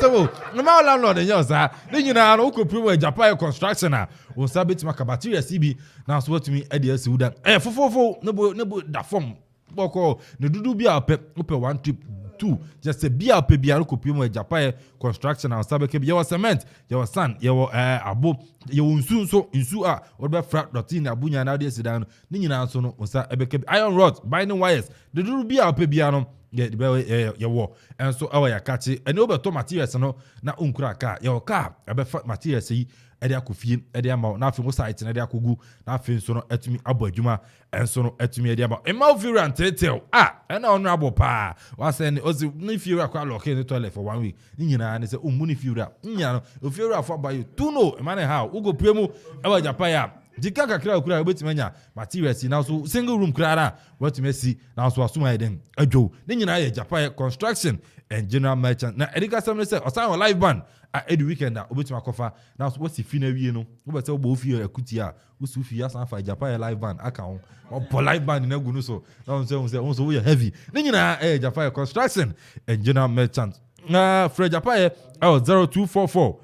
so my landlord then sa ni nyina no ko primo Japan construction na on sa betima kabateria CB na so what me e dey asi udan fofofo nebo da form boko ne dudu bia ope 1 trip 2 just a bia pe bia ko pimo Japan construction and sabeke bia cement your sand your abo your nsu a or be frat dotin abunya na dey sidan ni nyina so no nsa ebeke iron rod binding wires the do bia pe bia no your and so our yakachi and over to materials no na unkura ka your car ebe materials yi ede akofie ede ama na afi mo site na ede akogu na afi nso no etumi abo adwuma enso no etumi ede ama emma ofira ntetel ena onu abo pa wa say ni ozi ni fiura kwa lock in the toilet for 1 week ni nyina ne say umuni fiura nyina no ofiura for by you to know emane how ugo premu ewa Japan ya dika kakra okura obetimi anya materials na so single room krara wetumi si na so asuma eden adwo ni nyina ya Japan construction and general merchant na edika some say osan live band every weekend obetuma kofa na so what's fi na wie no obete obo fi akuti a usu fi asan fa Japan live band aka on obo live band na gu no so na so we heavy ni nyina Japan construction and general merchant na Fred Japan 0244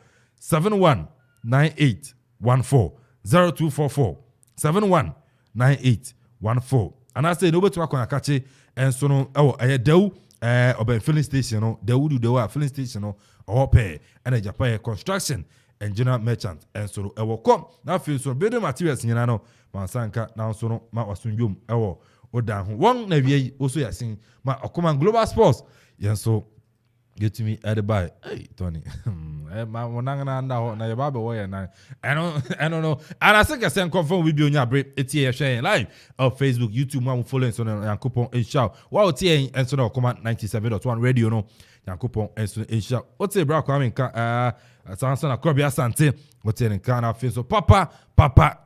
719814 0244 719814 and I say no betuma kon akache enso no dew oben filling station no dewu filling station no pay and Japan construction and general merchant and so come now feel so building materials nyina no mansanka now so no ma wasunjum odan ho won na wie also yasin ma Okoman Global Sports yen so get to me at the buy hey Tony ma wonanga na ho na yeba be wo ye na I don't know and I think I send confirm we be on your break etie share live on Facebook YouTube ma follow so na yankopon inshallah wa otie en so na Okoman 97.1 radio no yankopon enso insha ote bra Kwame nka Samson Akwaaba asante ote nka na fe so papa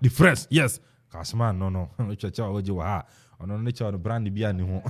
the fresh yes Cashman no checha oje wa ha ono ne cha brand bia ni ho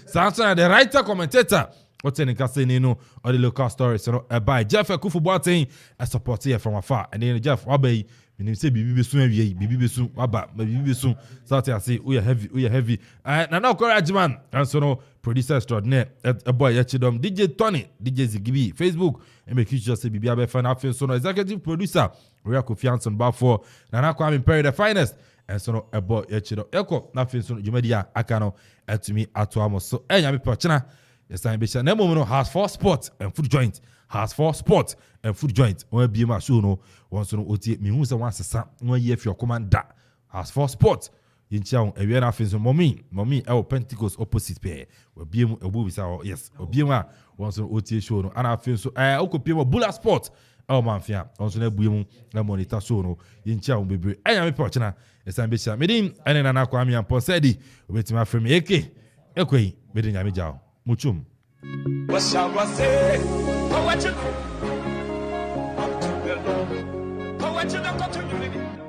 Samson the writer commentator ote nka say ni no or the local stories so by Jeff Akufo-Boateng a support here from afar and then Jeff Obey menim say bibi besu awie bibi besu aba bibi besu start to say we are heavy na na courage man and so no producer extraordinaire a boy yachidom DJ Tony DJ Zigibi Facebook and make sure say bibi abe fan afin so no executive producer we are Kofi Anson Bafo na Kwame Mpere The Phynest and so no a boy yachidom eko na afin so jumedia akano atumi atoamo so enya me pachina yes time be na mo no has for sport and food joint has for sport and food joint won bi ma show no won so no otie me hu se wan sesa won ye fi Okoman da has for sport yincha on ewie na afin so mommy e Pentecost opposite pe we bi mu ebu bisa yes obi mu a won so otie show no ana afin so okopie mo Bula Sport man fia won so na bu mu na monitor show no yincha on bebre enya me pachina yes time be sha me din ene na Kwame Mpere A.K.A obetima from A.K.A ekoi me din nya me jao muchum. What shall I say? Oh, what you know? Oh, what you know?